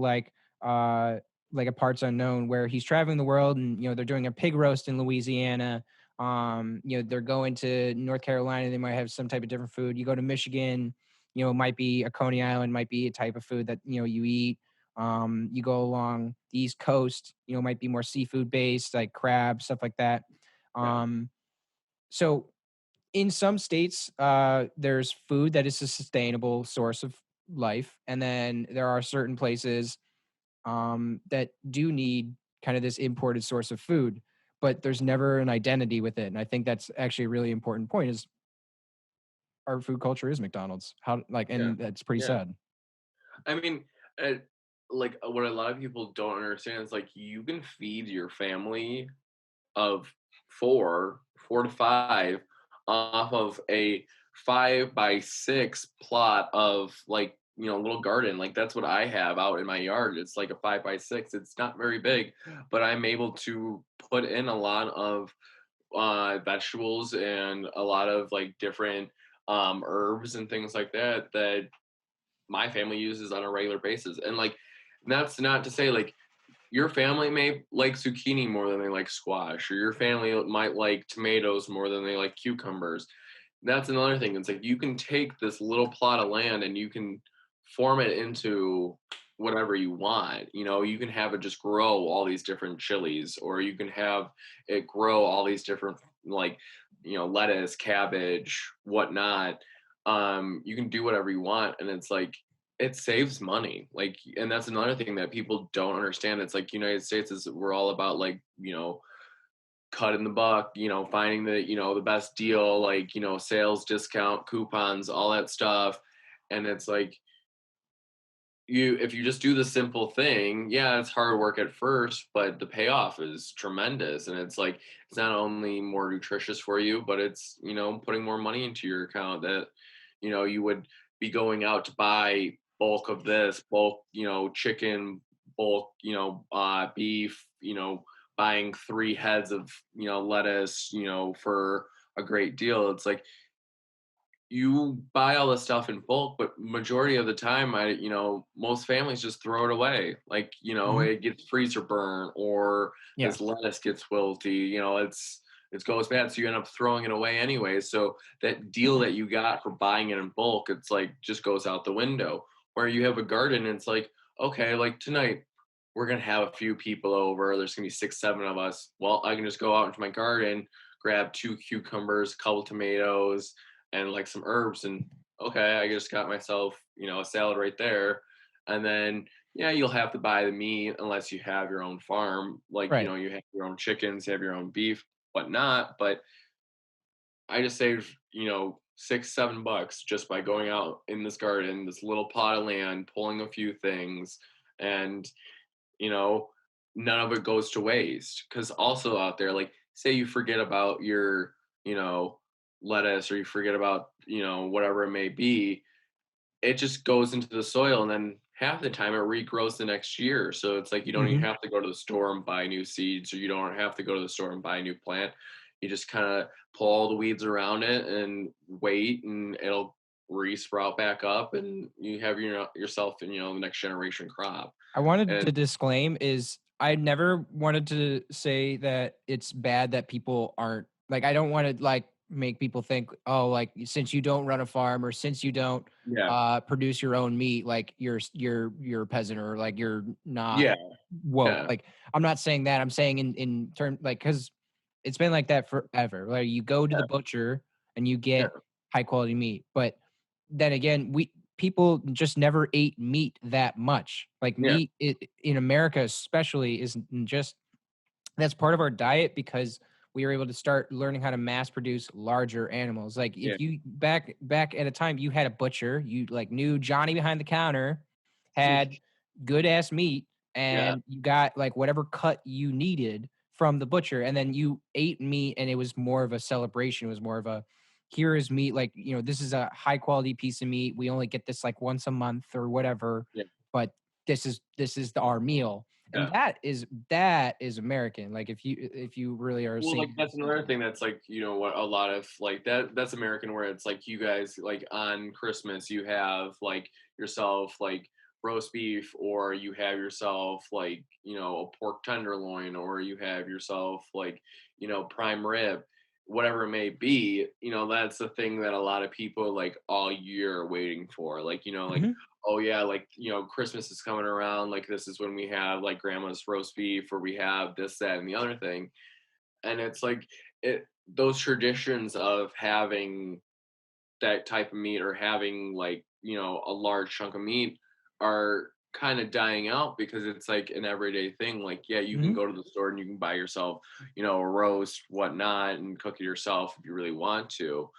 uh, like a Parts Unknown, where he's traveling the world, and, they're doing a pig roast in Louisiana. They're going to North Carolina, they might have some type of different food. You go to Michigan, it might be a Coney Island, might be a type of food that, you eat. You go along the East Coast, might be more seafood based, like crab, stuff like that. Yeah. So in some states, there's food that is a sustainable source of life, and then there are certain places that do need kind of this imported source of food, but there's never an identity with it. And I think that's actually a really important point. Is our food culture is McDonald's? How Yeah. and that's pretty Yeah. sad. I mean, what a lot of people don't understand is like you can feed your family of four to five off of a 5 by 6 plot of like little garden. Like that's what I have out in my yard. It's like a 5 by 6. It's not very big, but I'm able to put in a lot of vegetables and a lot of like different herbs and things like that that my family uses on a regular basis. And like that's not to say like your family may like zucchini more than they like squash, or your family might like tomatoes more than they like cucumbers. That's another thing. It's like you can take this little plot of land and you can form it into whatever you want. You can have it just grow all these different chilies, or you can have it grow all these different like lettuce, cabbage, whatnot. You can do whatever you want, and it's like it saves money. Like, and that's another thing that people don't understand. It's like United States is we're all about like cutting the buck, finding the best deal, like sales discount, coupons, all that stuff. And it's like if you just do the simple thing, yeah, it's hard work at first, but the payoff is tremendous. And it's like it's not only more nutritious for you, but it's putting more money into your account that you would be going out to buy bulk of this, bulk chicken, bulk beef, buying 3 heads of lettuce for a great deal. It's like you buy all this stuff in bulk, but majority of the time, most families just throw it away. Like, Mhm. it gets freezer burn, or Yeah. this lettuce gets wilty, it goes bad. So you end up throwing it away anyway. So that deal that you got for buying it in bulk, it's like just goes out the window. Where you have a garden, it's like, okay, like tonight, we're gonna have a few people over. There's gonna be 6, 7 of us. Well, I can just go out into my garden, grab 2 cucumbers, a couple tomatoes, and like some herbs, and okay, I just got myself a salad right there. And then yeah, you'll have to buy the meat unless you have your own farm, like Right. you have your own chickens, you have your own beef, whatnot. But I just saved 6, 7 bucks just by going out in this garden, this little plot of land, pulling a few things. And you know, none of it goes to waste. Because also out there, like, say you forget about your, you know, lettuce, or you forget about, whatever it may be, it just goes into the soil, and then half the time it regrows the next year. So it's like you don't even Mhm. have to go to the store and buy new seeds, or you don't have to go to the store and buy a new plant. You just kind of pull all the weeds around it and wait, and it'll re-sprout back up, and you have yourself and the next generation crop. I wanted And to disclaim is I never wanted to say that it's bad that people aren't like I don't want to like make people think, oh, like since you don't run a farm or since you don't yeah, produce your own meat, like you're a peasant or like you're not yeah, woke. yeah, Like I'm not saying that. I'm saying in term like because it's been like that forever. Like you go to yeah, the butcher and you yeah, get high quality meat, but then again, we people just never ate meat that much. Like yeah, meat in America, especially, is just that's part of our diet because we were able to start learning how to mass produce larger animals. Like yeah, if you back at a time you had a butcher, you like knew Johnny behind the counter had good ass meat yeah, and you got like whatever cut you needed from the butcher and then you ate meat and it was more of a celebration. It was more of a here is meat like this is a high quality piece of meat. We only get this like once a month or whatever, yeah, but this is our meal and yeah. that is American. Like if you really are Well, like seeing that's another thing that's like what a lot of like that's American, where it's like you guys like on Christmas you have like yourself like roast beef, or you have yourself like a pork tenderloin, or you have yourself like prime rib. whatever it may be, that's the thing that a lot of people like all year are waiting for. Like, like, Hmm. oh yeah, like, Christmas is coming around. Like, this is when we have like grandma's roast beef, or we have this, that, and the other thing. And it's like those traditions of having that type of meat, or having like, a large chunk of meat, are kind of dying out, because it's like an everyday thing. Like, yeah, you can Hmm. go to the store and you can buy yourself, a roast, whatnot, and cook it yourself if you really want to.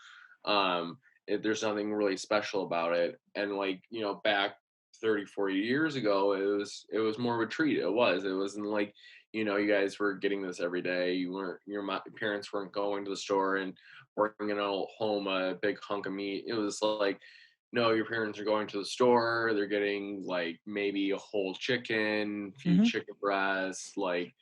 um there's nothing really special about it. And like, back 30, 40 years ago, it was more of a treat. It wasn't like, you guys were getting this every day. You weren't Your parents weren't going to the store and bringing home a big hunk of meat. It was like, no, your parents are going to the store, they're getting like maybe a whole chicken, few Hmm. chicken breasts, like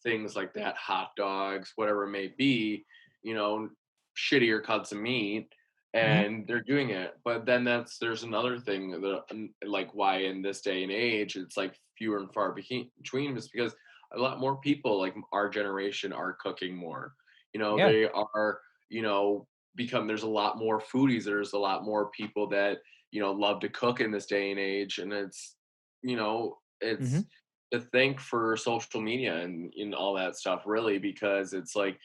things like that, hot dogs, whatever it may be, you know, shittier cuts of meat, Hmm. and they're doing it. But then there's another thing that, like, why in this day and age it's like fewer and far between, is because a lot more people like our generation are cooking more. Yeah. They are, there's a lot more foodies. There's a lot more people that, love to cook in this day and age, and it's Hmm. to thank for social media and all that stuff, really, because it's like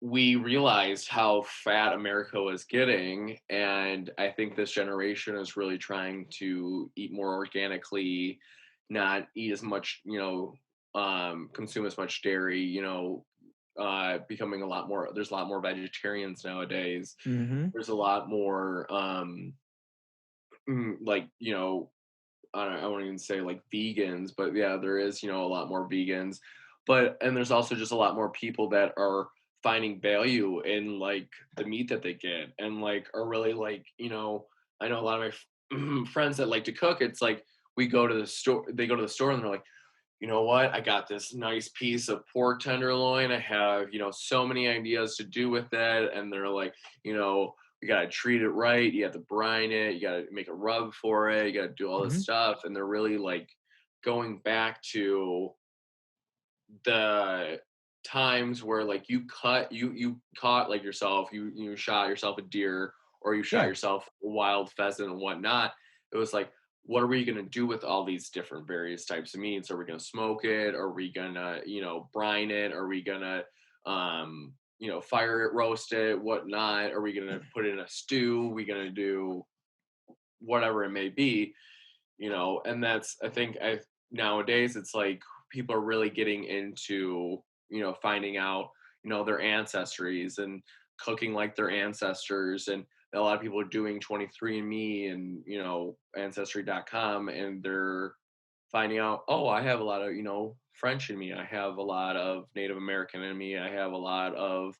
we realized how fat America was getting. And I think this generation is really trying to eat more organically, not eat as much, consume as much dairy, becoming a lot more, there's a lot more vegetarians nowadays. Hmm. There's a lot more, like, I won't even say like vegans, but yeah, there is, a lot more vegans. And there's also just a lot more people that are finding value in like the meat that they get, and like are really like, I know a lot of my friends that like to cook. It's like they go to the store and they're like, you know what, I got this nice piece of pork tenderloin. I have, so many ideas to do with it. And they're like, you got to treat it right. You have to brine it. You got to make a rub for it. You got to do all this Hmm. stuff. And they're really like going back to the times where like you caught like yourself, you shot yourself a deer, or you shot Yeah. yourself a wild pheasant and whatnot. It was like, what are we going to do with all these different various types of meats? Are we going to smoke it? Are we going to, brine it? Are we going to, fire it, roast it, whatnot? Are we going to put it in a stew? Are we going to do whatever it may be? And that's, I think, nowadays it's like people are really getting into, finding out, their ancestries and cooking like their ancestors. And a lot of people are doing 23andMe and, ancestry.com, and they're finding out, oh, I have a lot of, French in me, I have a lot of Native American in me, I have a lot of,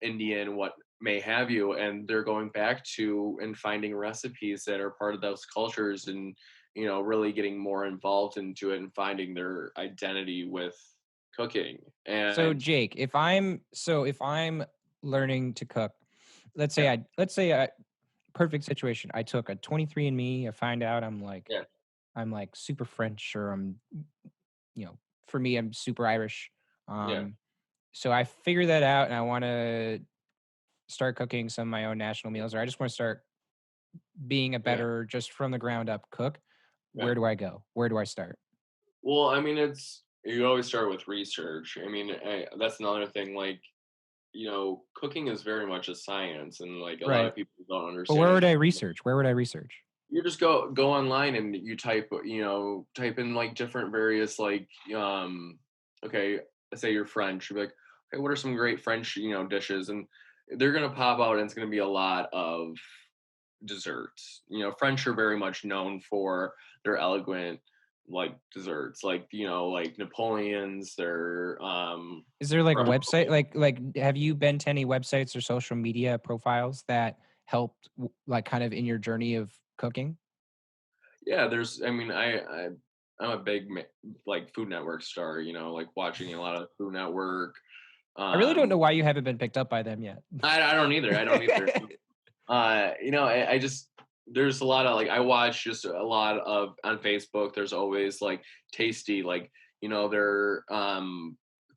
Indian, what may have you. And they're going back to and finding recipes that are part of those cultures, and, really getting more involved into it and finding their identity with cooking. So And Jake, if I'm learning to cook, yeah, let's say I perfect situation. I took a 23andMe. I find out yeah, I'm like super French, or for me I'm super Irish. yeah, Um, so I figure that out, and I want to start cooking some of my own national meals, or I just want to start being a yeah, better, just from the ground up cook. yeah. Where do I go? Where do I start? Well, I mean, you always start with research. I mean, that's another thing. Like, cooking is very much a science, and like a lot Right. of people don't But understand where it. would I research? Where would I research? You just go online and you type in like different various like, okay, let's say you're French. You're like, okay, what are some great French, dishes? And they're gonna pop out, and it's gonna be a lot of desserts. French are very much known for their elegant like desserts, like, like Napoleons. They're Is there like a creme website, brulee. have you been to any websites or social media profiles that helped like kind of in your journey of cooking? Yeah, there's, I mean, I'm a big like Food Network star, like watching a lot of Food Network. I really don't um know why you haven't been picked up by them yet. I don't either. I don't either. I just, there's a lot of like, I watch just a lot of on Facebook. There's always like tasty, like, they're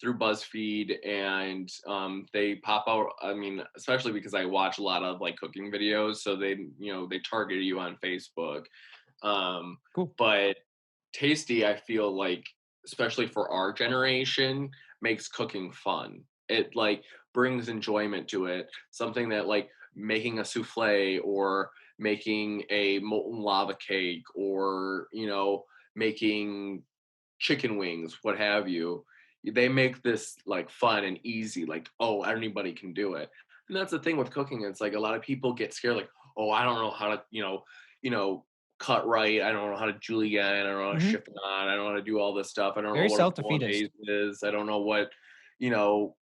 through BuzzFeed, and they pop out. I mean, especially because I watch a lot of like cooking videos, so they target you on Facebook. Um, Cool. but Tasty, I feel like, especially for our generation, makes cooking fun. It like brings enjoyment to it. Something that like making a souffle or making a molten lava cake or making chicken wings, what have you. They make this like fun and easy, like, oh, anybody can do it. And that's the thing with cooking. It's like a lot of people get scared, like, oh, I don't know how to, cut right. I don't know how to julienne. I don't know how to Hmm. chiffonade. I don't know how to do all this stuff. I don't know Very what a self-defeatist. bolognese is. I don't know what, you know,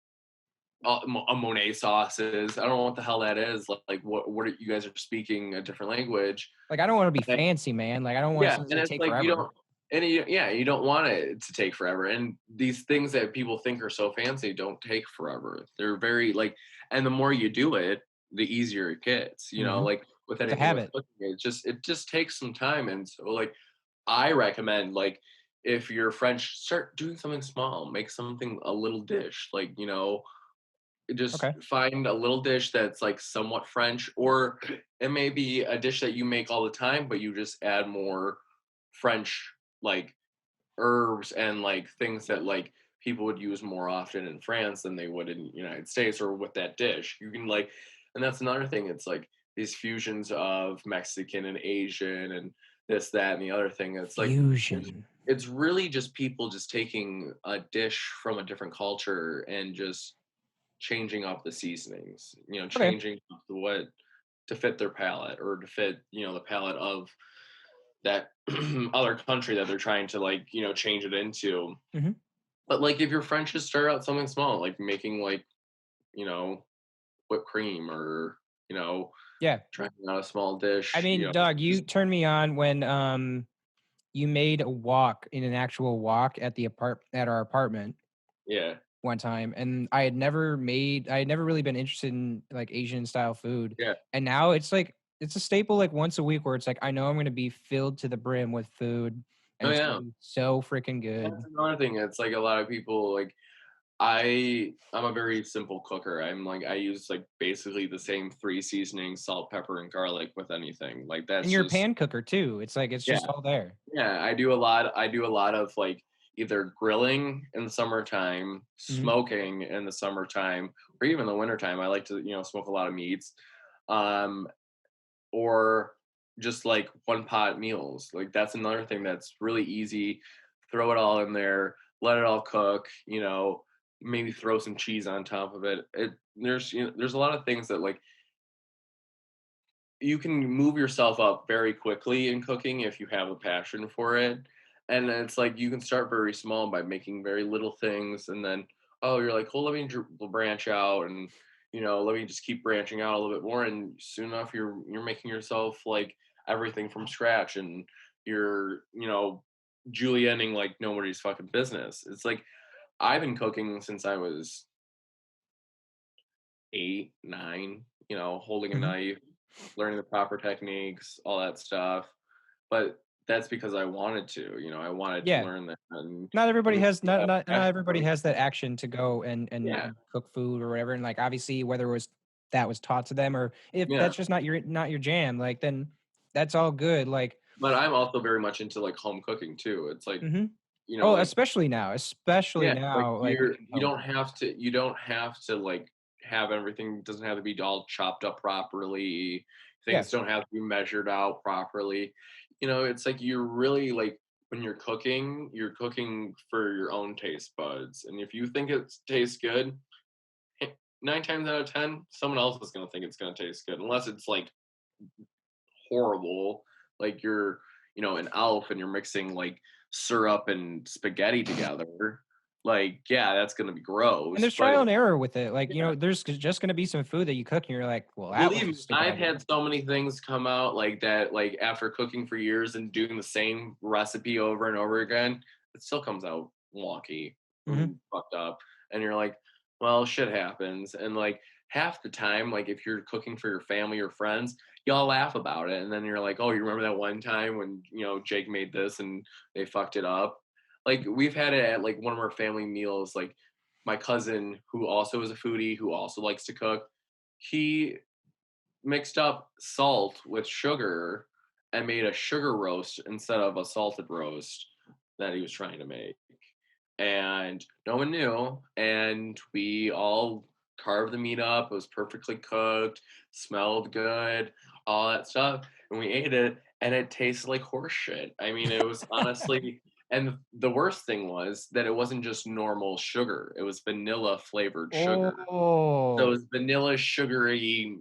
a Monet sauce is. I don't know what the hell that is. Like what are, you guys are speaking a different language. Like, I don't want to be fancy, man. Like, I don't want Yeah, something and to it's take like forever. you don't want it to take forever. And these things that people think are so fancy don't take forever. They're very like, and the more you do it, the easier it gets. Hmm. Like with It's a anything with habit. cooking, it just takes some time. And so like I recommend like if you're French, start doing something small, make something a little dish, like just Okay. find a little dish that's like somewhat French, or it may be a dish that you make all the time, but you just add more French like herbs and like things that like people would use more often in France than they would in the United States or with that dish. You can like, and that's another thing. It's like these fusions of Mexican and Asian and this, that, and the other thing. It's like Fusion. it's really just people just taking a dish from a different culture and just changing up the seasonings, Okay. changing up the what to fit their palate or to fit, the palate of that other country that they're trying to like, change it into. Hmm. But like if you're French, just start out something small, like making like, you know, whipped cream or, you know, Yeah. trying out a small I dish, mean, Doug, you just turned me on when you made a walk in an actual walk at at our apartment yeah. one time, and I had never really been interested in like Asian style food, Yeah. and now it's like it's a staple like once a week where it's like I know I'm going to be filled to the brim with food, and Oh it's going yeah. to be so freaking good. That's another thing. It's like a lot of people like I'm a very simple cooker. I'm like I use like basically the same three seasonings, salt, pepper, and garlic with anything. Like And that's you're a just pan cooker too. It's like it's yeah. just all there. Yeah, I do a lot of like either grilling in the summertime, Hmm. smoking in the summertime, or even the wintertime. I like to, smoke a lot of meats. Um, or just like one pot meals. Like that's another thing that's really easy. Throw it all in there, let it all cook, maybe throw some cheese on top of it. There's a lot of things that like you can move yourself up very quickly in cooking if you have a passion for it. And it's like you can start very small by making very little things, and then oh, you're like, well, let me branch out, and let me just keep branching out a little bit more, and soon enough, you're making yourself like everything from scratch, and you're julienning like nobody's fucking business. It's like I've been cooking since I was 8, 9. Holding a Hmm. knife, learning the proper techniques, all that stuff. But that's because I wanted to, I wanted to Yeah. learn that, and Not when everybody you has have not passion for everybody it, has that action to go yeah, and cook food or whatever. And like obviously whether it was that was taught to them or if yeah. that's just not your jam, like then that's all good. Like But I'm also very much into like home cooking too. It's like, hmm oh, like especially yeah, like now, like we can you home don't cook. have to like have everything doesn't have to be all chopped up properly. Yeah. Things don't have to be measured out properly. It's like you're really like when you're cooking for your own taste buds. And if you think it tastes good, 9 times out of 10, someone else is gonna think it's gonna taste good, unless it's like horrible, like you're, an elf and you're mixing like syrup and spaghetti together. Like, yeah, that's gonna be And gross. there's But trial and error with it. Like, yeah, there's just going to be some food that you cook and you're like, well, that believe was a me, stupid I've idea. had so many things come out like that, like after cooking for years and doing the same recipe over and over again, it still comes out wonky Hmm. and fucked up. And you're like, well, shit happens. And like half the time, like if you're cooking for your family or friends, y'all laugh about it. And then you're like, oh, you remember that one time when, Jake made this and they fucked it up? Like we've had it at like one of our family meals, like my cousin, who also is a foodie, who also likes to cook, he mixed up salt with sugar and made a sugar roast instead of a salted roast that he was trying to make. And no one knew. And we all carved the meat up. It was perfectly cooked, smelled good, all that stuff. And we ate it, and it tasted like horse shit. I mean, it was honestly. And the worst thing was that it wasn't just normal sugar, it was vanilla flavored sugar. So it Oh, was vanilla sugary,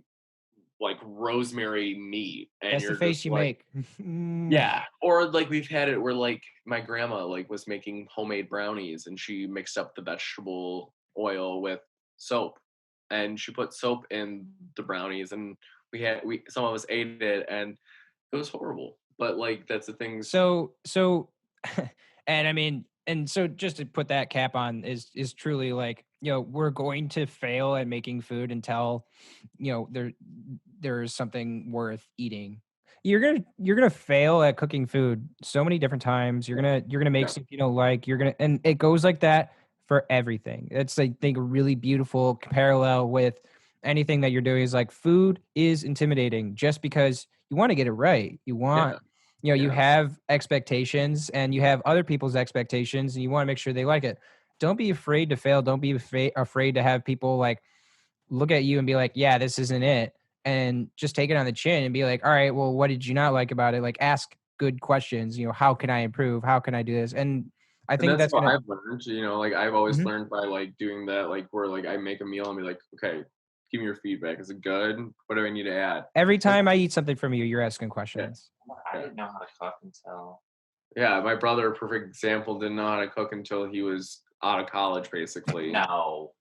like rosemary meat. And that's the you're face just you like, make. Mm. yeah, or like we've had it where like my grandma like was making homemade brownies and she mixed up the vegetable oil with soap and she put soap in the brownies and we some of us ate it and it was horrible. But like that's the thing. So, and I mean, and so just to put that cap on is truly like, we're going to fail at making food until, there's something worth eating. You're gonna fail at cooking food so many different times. You're gonna make Yeah. something you don't like. And it goes like that for everything. It's, I think, a really beautiful parallel with anything that you're doing. Is like, food is intimidating just because you want to get it right. Yeah. You Yeah. have expectations and you have other people's expectations and you want to make sure they like it. Don't be afraid to fail. Don't be afraid to have people like look at you and be like, yeah, this isn't it. And just take it on the chin and be like, all right, well, what did you not like about it? Like, ask good questions. How can I improve? How can I do this? And I And think that's that's how going to, I've learned, like I've always learned by like doing that, like where like I make a meal and be like, okay, give me your feedback. Is it good? What do I need to add? every And time I eat something from you, you're asking yeah, questions. I yeah. didn't know how to cook until Yeah, my brother, perfect example, didn't know how to cook until he was out of college, basically. no.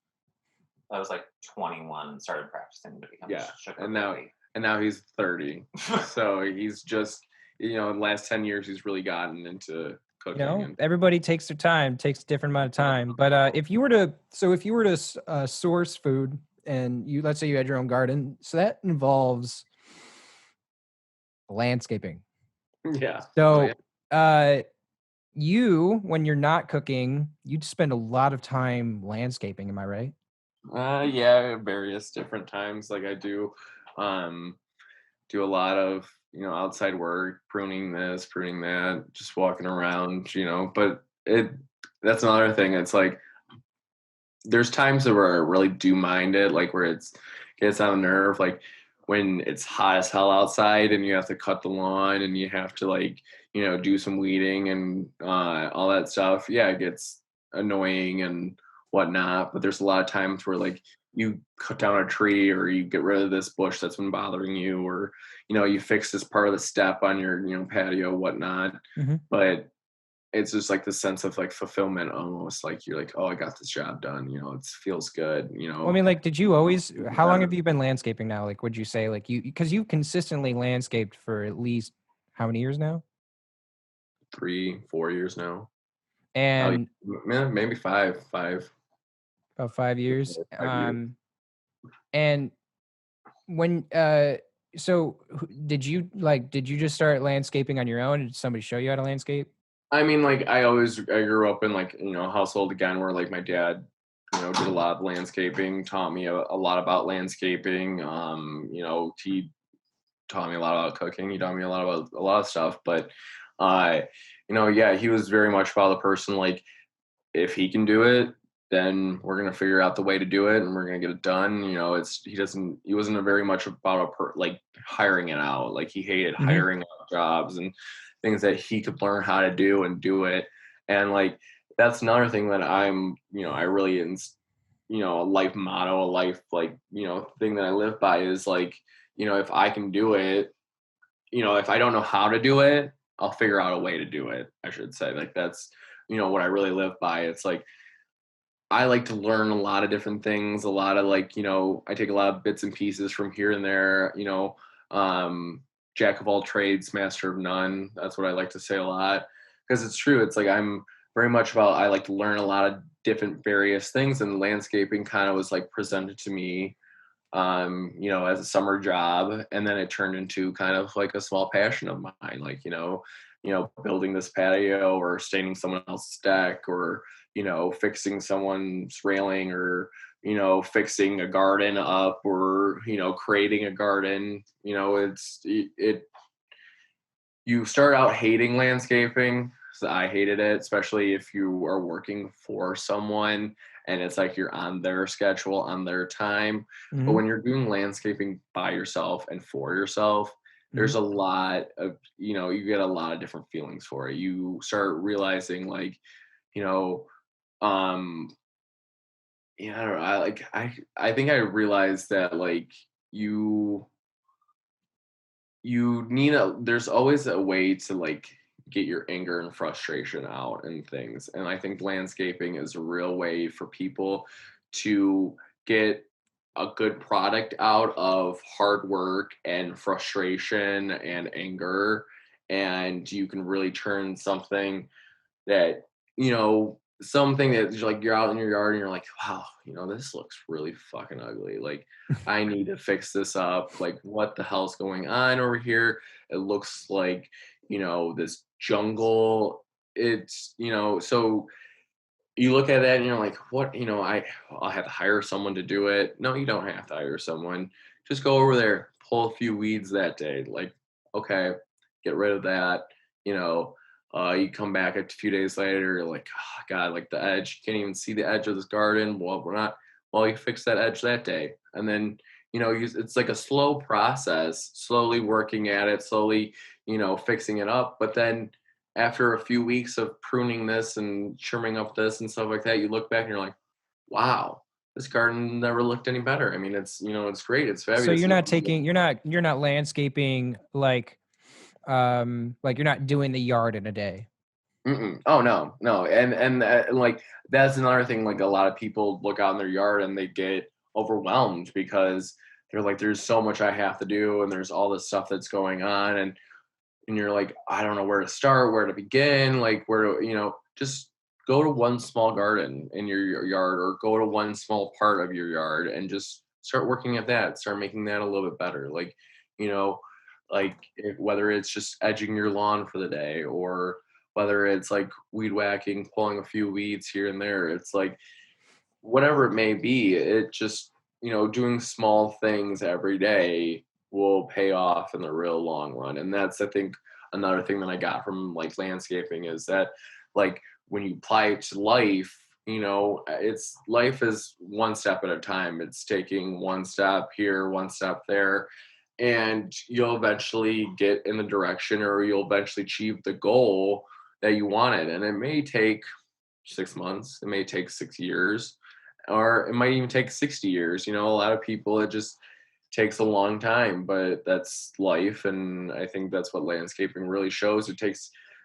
I was like 21 and started practicing to become Yeah, a sugar and now baby. and now he's 30, so he's just in the last 10 years he's really gotten into cooking and Everybody takes their time, takes a different amount of time. But if you were to source food and let's say you had your own garden, so that involves landscaping. yeah. Oh yeah. So, when you're not cooking, you'd spend a lot of time landscaping. Am I right? Yeah, various different times. Like I um, do a lot of outside work, pruning this, pruning that, just walking around. But that's another thing. It's like there's times where I really do mind it, like where it gets on a nerve, like when it's hot as hell outside and you have to cut the lawn and you have to like do some weeding and all that stuff. Yeah, it gets annoying and whatnot. But there's a lot of times where like you cut down a tree or you get rid of this bush that's been bothering you, or you fix this part of the step on your patio, whatnot. Mm-hmm. But it's just like the sense of like fulfillment, almost like you're like, oh, I got this job done. It feels good. Well, I mean, like, did you always? How long have you been landscaping now? Like, would you say like because you've consistently landscaped for at least how many years now? 3-4 years now. And Maybe five. about 5 years. 5 years. And when so did you just start landscaping on your own? Did somebody show you how to landscape? I mean, like I grew up in like a household again where like my dad did a lot of landscaping, taught me a lot about landscaping. He taught me a lot about cooking. He taught me a lot about a lot of stuff. But yeah, he was very much about the person, like if he can do it, then we're gonna figure out the way to do it and we're gonna get it done. He wasn't a very much about like hiring it out. Like he hated Mhm. hiring out jobs and things that he could learn how to do and do it. And like that's another thing that I really a life motto, a life like thing that I live by is like if I can do it, if I don't know how to do it, I'll figure out a way to do it. I should say, like that's what I really live by. It's like I like to learn a lot of different things, a lot of like, I take a lot of bits and pieces from here and there, jack of all trades, master of none. That's what I like to say a lot because it's true. It's like I'm very much about, I like to learn a lot of different various things, and landscaping kind of was like presented to me as a summer job, and then it turned into kind of like a small passion of mine, like building this patio or staining someone else's deck or fixing someone's railing, or fixing a garden up, or creating a garden. You start out hating landscaping. So I hated it, especially if you are working for someone and it's like you're on their schedule, on their time. But Mhm, when you're doing landscaping by yourself and for yourself, there's mhm. a lot of, you get a lot of different feelings for it. You start realizing, like, you know, um, I don't know. I think I realized that, like, you you need a there's always a way to, like, get your anger and frustration out and things, and I think landscaping is a real way for people to get a good product out of hard work and frustration and anger, and you can really turn something that, something that you're out in your yard and you're like, wow, this looks really fucking ugly. Like, I need to fix this up. Like, what the hell's going on over here? It looks like, this jungle. It's, so you look at that and you're like, what, I'll have to hire someone to do it. No, you don't have to hire someone. Just go over there, pull a few weeds that day. Like, okay, get rid of that. You know, you come back a few days later, you're like, oh, God, like the edge, you can't even see the edge of this garden. Well, we're not, well, you fix that edge that day. And then, it's like a slow process, slowly working at it, slowly, fixing it up. But then after a few weeks of pruning this and trimming up this and stuff like that, you look back and you're like, wow, this garden never looked any better. I mean, it's great. It's So fabulous. you're not taking, you're not landscaping like you're not doing the yard in a day. Mm-mm. Oh no, no, and like that's another thing. Like, a lot of people look out in their yard and they get overwhelmed because they're like, "There's so much I have to do, and there's all this stuff that's going on," and you're like, "I don't know where to start, where to begin, like where to, just go to one small garden in your yard, or go to one small part of your yard and just start working at that. Start making that a little bit better, like, you know, whether it's just edging your lawn for the day, or whether it's like weed whacking, pulling a few weeds here and there. It's like, whatever it may be, it just, doing small things every day will pay off in the real long run. And that's, I think, another thing that I got from, like, landscaping, is that, like, when you apply it to life, it's life is one step at a time. It's taking one step here, one step there, and you'll eventually get in the direction, or you'll eventually achieve the goal that you wanted. And it may take 6 months, it may take 6 years, or it might even take 60 years. A lot of people, it just takes a long time, but that's life. And I think that's what landscaping really shows.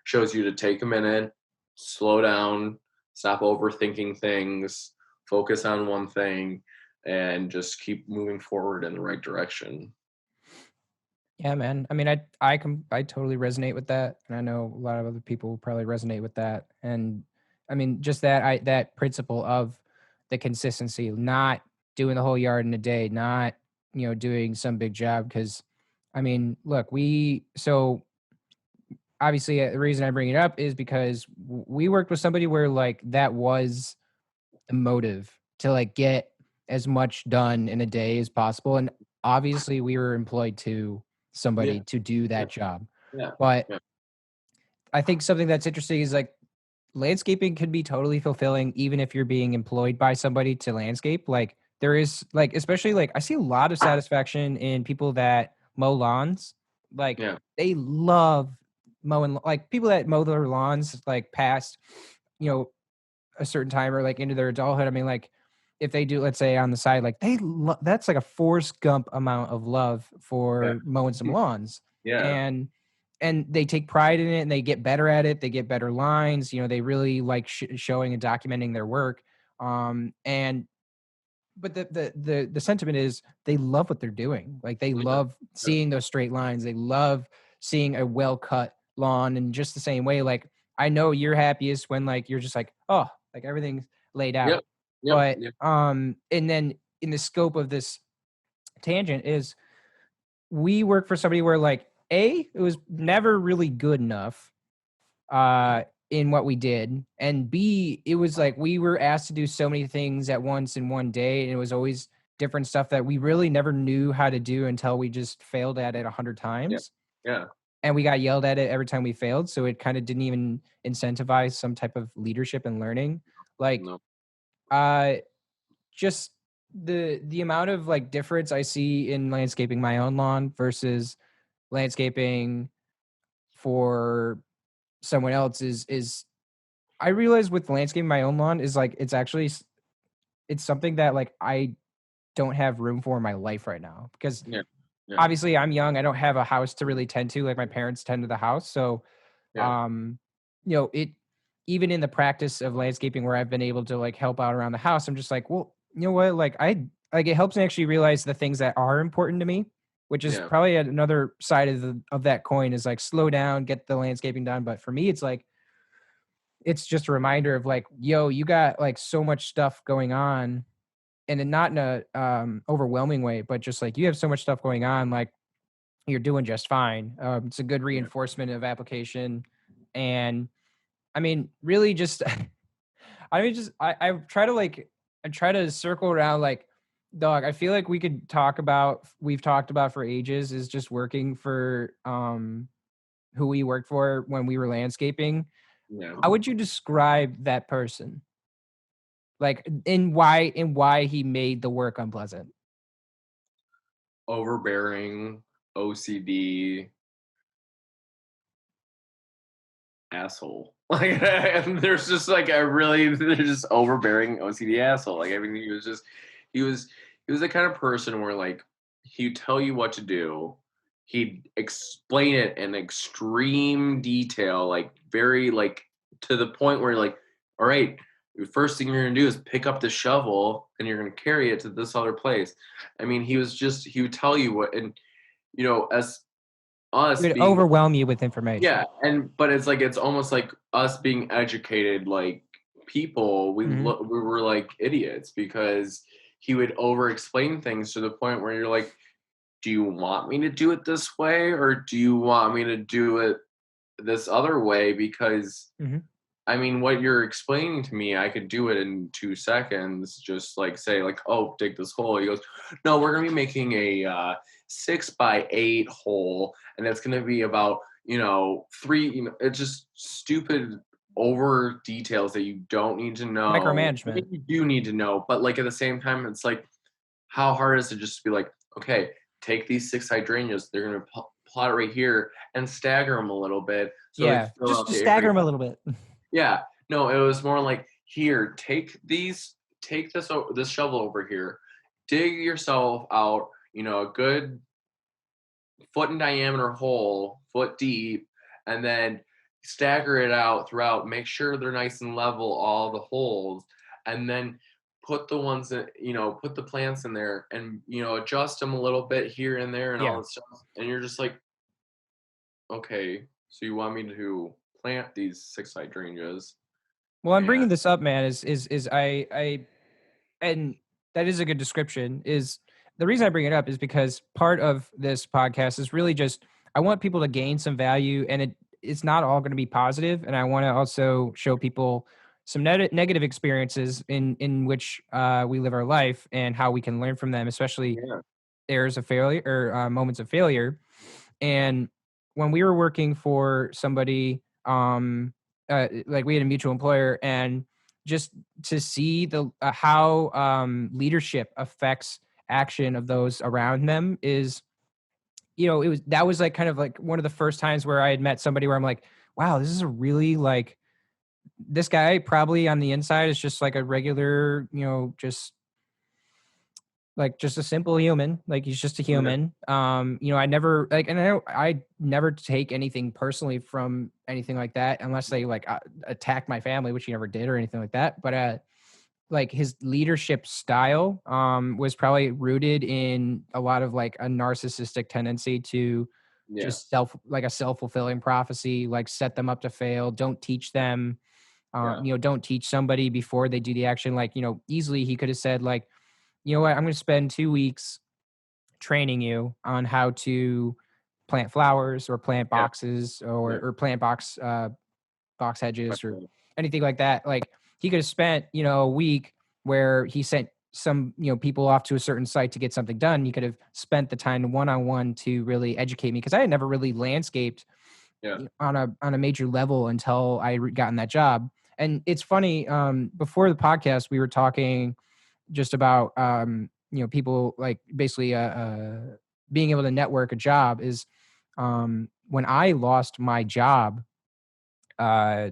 Shows you to take a minute, slow down, stop overthinking things, focus on one thing, and just keep moving forward in the right direction. Yeah, man. I mean, I totally resonate with that, and I know a lot of other people will probably resonate with that. And I mean, just that principle of the consistency, not doing the whole yard in a day, not doing some big job. Because I mean, look, so obviously the reason I bring it up is because we worked with somebody where like that was the motive to like get as much done in a day as possible. And obviously we were employed to Yeah, somebody to do yeah, that job. yeah, But yeah, I think something that's interesting is like landscaping can be totally fulfilling even if you're being employed by somebody to landscape. Like there is like, especially like I see a lot of satisfaction in people that mow lawns. Like yeah, they love mowing, like people that mow their lawns like past, you know, a certain time or like into their adulthood. I mean, like if they do, let's say on the side, like that's like a Forrest Gump amount of love yeah, for mowing some lawns, yeah, and they take pride in it and they get better at it. They get better lines. They really like showing and documenting their work. And but the sentiment is they love what they're doing. Like they yeah, love seeing those straight lines. They love seeing a well cut lawn. And just the same way, like I know you're happiest when like you're just like, oh, like everything's laid yep, out. yep, But yep, and then in the scope of this tangent is we work for somebody where like it was never really good enough. in what we did, and B, it was like we were asked to do so many things at once in one day, and it was always different stuff that we really never knew how to do until we just failed at it 100 Yeah. times. Yeah. And we got yelled at it every time we failed, so it kind of didn't even incentivize some type of leadership and learning. Like No. just the amount of like difference I see in landscaping my own lawn versus landscaping for someone else is I realize with landscaping my own lawn is like it's actually it's something that like I don't have room for in my life right now because Yeah. Yeah. obviously I'm young. I don't have a house to really tend to like my parents tend to the house. So Yeah. it even in the practice of landscaping where I've been able to like help out around the house, I'm just like, well, you know what? Like like it helps me actually realize the things that are important to me, which is Yeah. probably another side of that coin is like slow down, get the landscaping done. But for me, it's like it's just a reminder of like, yo, you got like so much stuff going on and then not in a overwhelming way, but just like you have so much stuff going on, like you're doing just fine. It's a good Yeah. reinforcement of application. And I mean, really just, I mean, just, I try to like, I try to circle around like, dog, I feel like we've talked about for ages is just working for who we worked for when we were landscaping. Yeah. How would you describe that person? Like, in why he made the work unpleasant? Overbearing, OCD, asshole. Like, and there's just like they're just overbearing OCD asshole. Like, I mean, he was, he was the kind of person where like he'd tell you what to do, he'd explain it in extreme detail, like very like to the point where like, all right, the first thing you're gonna do is pick up the shovel and you're gonna carry it to this other place. I mean, he would tell you what, and as He us would being overwhelm you with information. yeah, but it's almost like us being educated like people, Mhm. we were like idiots because he would over explain things to the point where you're like, do you want me to do it this way or do you want me to do it this other way? Because Mhm. I mean, what you're explaining to me, I could do it in 2 seconds. Just like say, like, oh, dig this hole. He goes, no, we're gonna be making a 6x8 hole, and it's gonna be about three. It's just stupid over details that you don't need to know. I mean, Micromanagement. you do need to know, but like at the same time, it's like, how hard is it just to be like, okay, take these 6 hydrangeas. They're gonna plot it right here and stagger them a little bit so they Yeah, fill just out to the stagger area. him a little bit. Yeah. No, it was more like, here, take this shovel over here, dig yourself out, a good foot in diameter hole, foot deep, and then stagger it out throughout. Make sure they're nice and level, all the holes, and then put the ones that put the plants in there, and adjust them a little bit here and there, and all Yeah. that stuff. And you're just like, okay, so you want me to plant these 6 hydrangeas? Well, I'm And bringing this up, man, is I and that is a good description. Is the reason I bring it up is because part of this podcast is really just I want people to gain some value, and it's not all going to be positive, and I want to also show people some negative experiences in which we live our life and how we can learn from them, especially yeah, errors of failure or moments of failure. And when we were working for somebody, like we had a mutual employer, and just to see the how leadership affects action of those around them is, it was that was like kind of like one of the first times where I had met somebody where I'm like, wow, this is a really like this guy probably on the inside is just like a regular, just a simple human, like he's just a yeah, human. I never like, and I never take anything personally from anything like that unless they like attack my family, which he never did or anything like that. But like his leadership style was probably rooted in a lot of like a narcissistic tendency to yeah, just like a self-fulfilling prophecy, like set them up to fail, don't teach them, yeah, don't teach somebody before they do the action. Like, easily he could have said like, you know what, I'm going to spend 2 weeks training you on how to plant flowers or plant yeah, boxes yeah, or plant box box hedges or anything like that. Like he could have spent, a week where he sent some, people off to a certain site to get something done. He could have spent the time one-on-one to really educate me, because I had never really landscaped on a major level until I gotten that job. And it's funny, before the podcast, we were talking just about, people like basically being able to network a job is, when I lost my job, I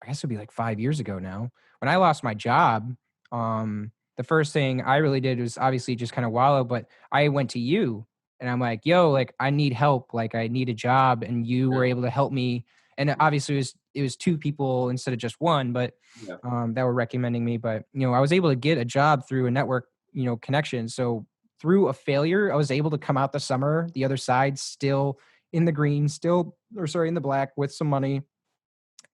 guess it'd be like 5 years ago now. When I lost my job, the first thing I really did was obviously just kind of wallow, but I went to you and I'm like, yo, like I need help. Like I need a job. And you were able to help me. And obviously it was two people instead of just one, but that were recommending me. But, I was able to get a job through a network, connection. So through a failure, I was able to come out the summer, the other side, still in the green, in the black with some money,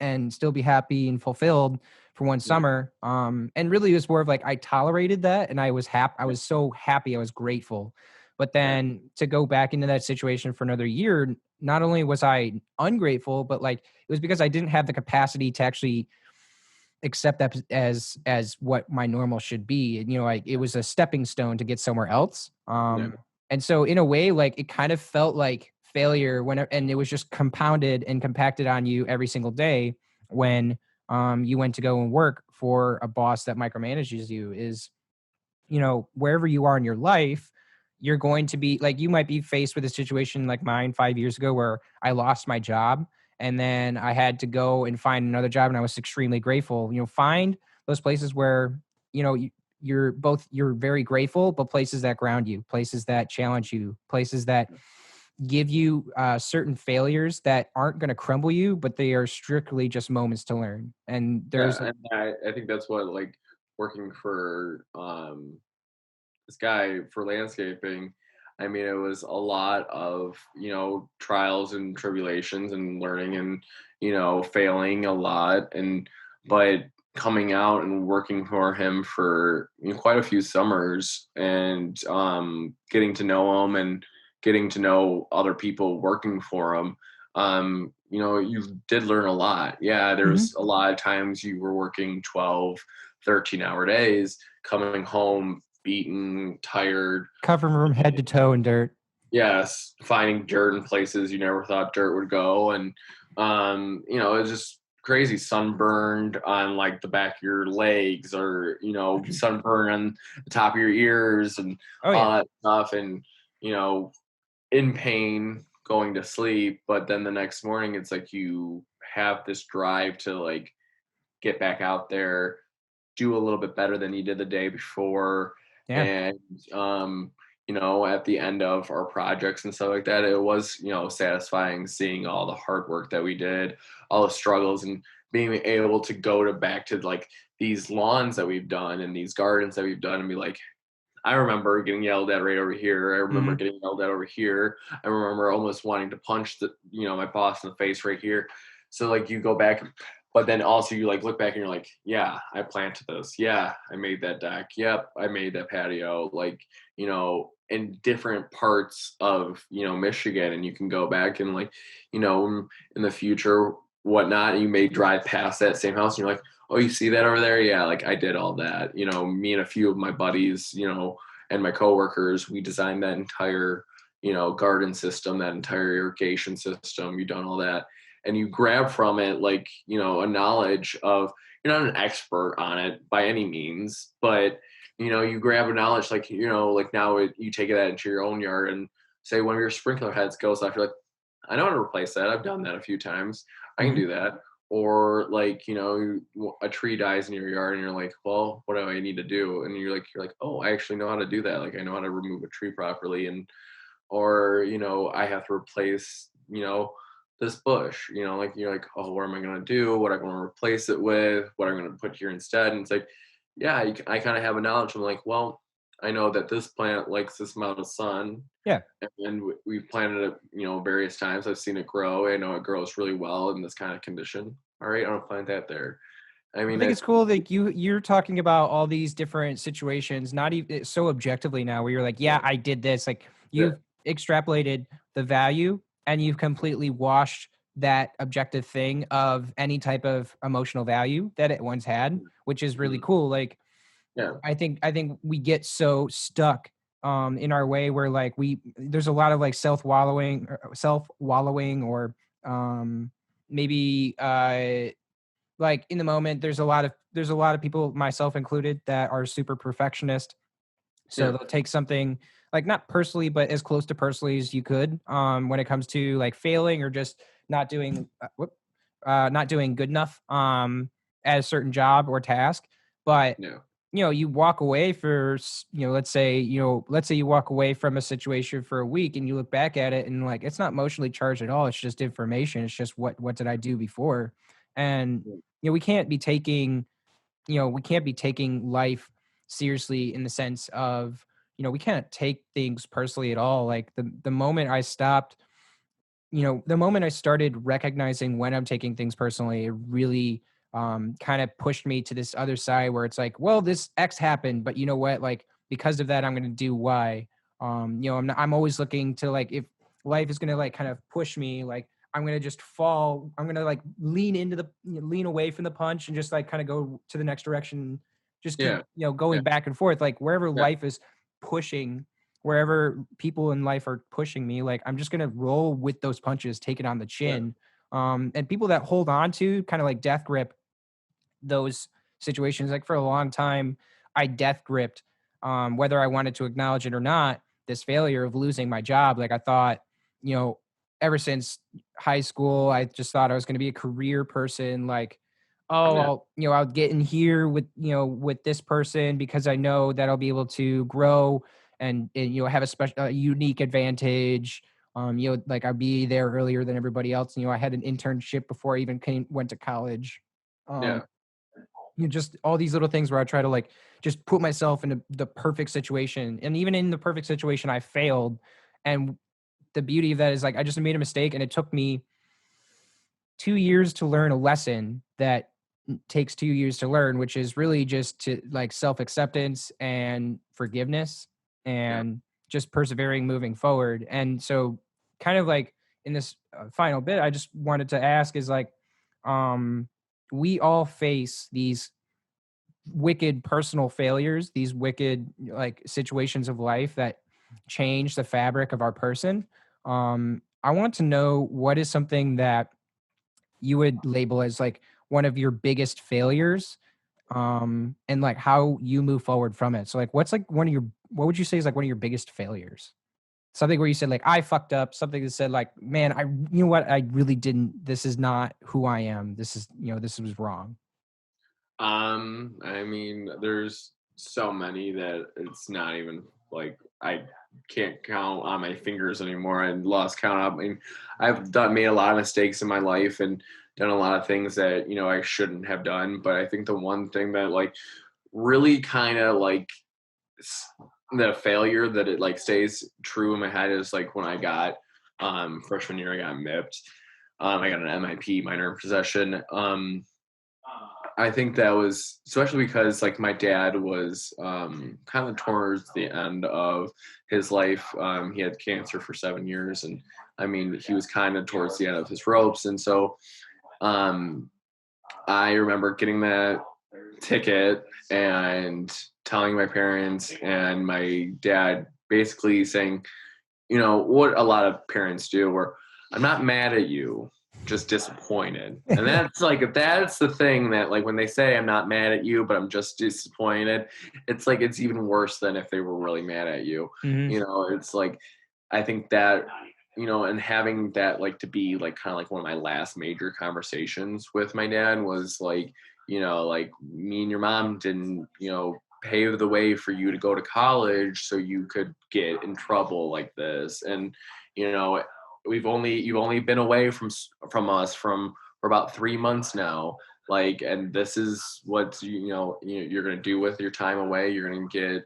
and still be happy and fulfilled for one summer. And really it was more of like I tolerated that, and I was happy. I was so happy. I was grateful. But then to go back into that situation for another year, not only was I ungrateful, but like it was because I didn't have the capacity to actually accept that as what my normal should be. And, like it was a stepping stone to get somewhere else. And so in a way, like it kind of felt like failure and it was just compounded and compacted on you every single day when you went to go and work for a boss that micromanages you. Is, wherever you are in your life, you're going to be like, you might be faced with a situation like mine 5 years ago where I lost my job and then I had to go and find another job, and I was extremely grateful. Find those places where, you're very grateful, but places that ground you, places that challenge you, places that give you certain failures that aren't going to crumble you, but they are strictly just moments to learn. And there's and I think that's what, like, working for this guy for landscaping, I mean, it was a lot of, trials and tribulations and learning and, failing a lot. But coming out and working for him for quite a few summers, and getting to know him and getting to know other people working for him, you did learn a lot. Yeah, there's a lot of times you were working 12, 13-hour days, coming home beaten, tired, covered from head to toe in dirt. Yes, finding dirt in places you never thought dirt would go. And it's just crazy. Sunburned on like the back of your legs, or sunburn on the top of your ears, and all that stuff. And in pain going to sleep, but then the next morning it's like you have this drive to like get back out there, do a little bit better than you did the day before. And at the end of our projects and stuff like that, it was satisfying seeing all the hard work that we did, all the struggles, and being able to go back to like these lawns that we've done and these gardens that we've done and be like, I remember getting yelled at right over here. I remember getting yelled at over here. I remember almost wanting to punch my boss in the face right here. So like you go back, but then also you like look back and you're like, yeah, I planted this. Yeah, I made that deck. Yep, I made that patio. Like, in different parts of, Michigan, and you can go back and like, in the future, whatnot, you may drive past that same house and you're like, oh, you see that over there? Yeah, like I did all that. Me and a few of my buddies, and my coworkers, we designed that entire, garden system, that entire irrigation system. We've done all that. And you grab from it like, a knowledge of, you're not an expert on it by any means, but, you grab a knowledge like, like now you take that into your own yard and say one of your sprinkler heads goes off. You're like, I know how to replace that. I've done that a few times. I can do that. Or like, a tree dies in your yard and you're like, well, what do I need to do? And you're like, oh, I actually know how to do that. Like I know how to remove a tree properly. Or, I have to replace, this bush, like you're like, oh, what am I going to do? What am I going to replace it with? What am I going to put here instead? And it's like, yeah, I kind of have a knowledge. I'm like, well, I know that this plant likes this amount of sun. Yeah. And we've planted it, various times. I've seen it grow. I know it grows really well in this kind of condition. All right, I'll plant that there. I mean, I think it's cool that you're talking about all these different situations, not even so objectively now, where you're like, yeah, I did this. Like you've extrapolated the value and you've completely washed that objective thing of any type of emotional value that it once had, which is really cool. Like, Yeah. I think we get so stuck in our way where like there's a lot of like self wallowing or maybe like in the moment there's a lot of people, myself included, that are super perfectionist. So Yeah. they'll take something like not personally, but as close to personally as you could when it comes to like failing or just not doing not doing good enough at a certain job or task. But Yeah. you walk away let's say you walk away from a situation for a week and you look back at it and like it's not emotionally charged at all. It's just information. It's just what did I do before? And we can't be taking life seriously in the sense of we can't take things personally at all. Like the moment I stopped, the moment I started recognizing when I'm taking things personally, it really kind of pushed me to this other side where it's like, well, this X happened, but you know what? Like because of that, I'm going to do Y. I'm always looking to like if life is going to like kind of push me, like I'm going to just fall. I'm going to like lean away from the punch and just like kind of go to the next direction. Just keep, Yeah. going Yeah. back and forth, like wherever Yeah. life is pushing, wherever people in life are pushing me, like I'm just gonna roll with those punches, take it on the chin. And people that hold on to kind of like death grip those situations, like for a long time, I death gripped, whether I wanted to acknowledge it or not, this failure of losing my job. Like I thought, ever since high school, I just thought I was going to be a career person. Like, oh, Yeah. I'll get in here with this person because I know that I'll be able to grow and have a special, unique advantage. Like I'd be there earlier than everybody else. I had an internship before I even went to college. Yeah. Just all these little things where I try to like just put myself into the perfect situation. And even in the perfect situation, I failed. And the beauty of that is like I just made a mistake and it took me 2 years to learn a lesson that takes 2 years to learn, which is really just to like self-acceptance and forgiveness Yeah. and just persevering moving forward. And so kind of like in this final bit, I just wanted to ask is like, we all face these wicked personal failures, these wicked like situations of life that change the fabric of our person. I want to know what is something that you would label as like one of your biggest failures, and like how you move forward from it. So like what's like what would you say is like one of your biggest failures? Something where you said like I fucked up, something that said like, man, you know what, I really didn't, this is not who I am. This is, this was wrong. I mean, there's so many that it's not even like I can't count on my fingers anymore. I lost count. I mean, I've made a lot of mistakes in my life and done a lot of things that I shouldn't have done. But I think the one thing that like really kind of like the failure that it like stays true in my head is like when I got freshman year I got MIPed. I got an MIP, minor in possession. I think that was especially because like my dad was kind of towards the end of his life. He had cancer for 7 years, and I mean he was kind of towards the end of his ropes. And so I remember getting that ticket and telling my parents and my dad basically saying, what a lot of parents do, where I'm not mad at you, just disappointed. And that's the thing that like when they say I'm not mad at you, but I'm just disappointed, it's like it's even worse than if they were really mad at you. Mm-hmm. It's like I think that and having that like to be like kind of like one of my last major conversations with my dad was like, like me and your mom didn't, pave the way for you to go to college so you could get in trouble like this. And, you've only been away from us for about 3 months now. Like, and this is what, you're going to do with your time away. You're going to get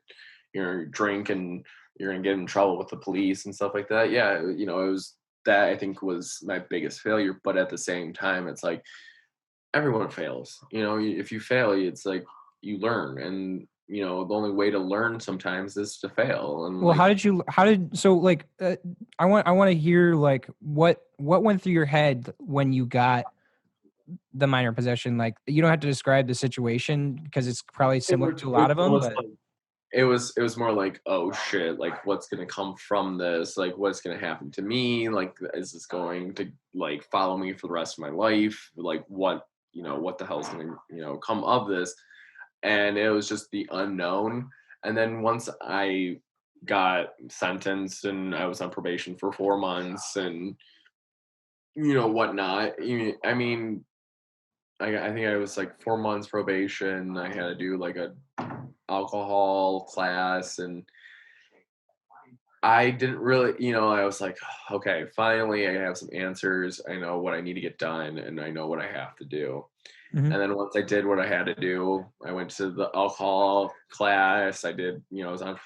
your drink and you're going to get in trouble with the police and stuff like that. Yeah. It was that I think was my biggest failure. But at the same time, it's like everyone fails, if you fail, it's like you learn. And, the only way to learn sometimes is to fail. And Well, I want to hear like what went through your head when you got the minor possession. Like, you don't have to describe the situation because it's probably similar to a lot of them, but it was more like, oh shit, like what's gonna come from this? Like what's gonna happen to me? Like is this going to like follow me for the rest of my life? Like what the hell's gonna come of this? And it was just the unknown. And then once I got sentenced and I was on probation for 4 months and whatnot. I mean, I think I was like 4 months probation. I had to do like a alcohol class, and I didn't really, I was like, okay, finally I have some answers. I know what I need to get done and I know what I have to do. Mhm. And then once I did what I had to do, I went to the alcohol class. I did, I was on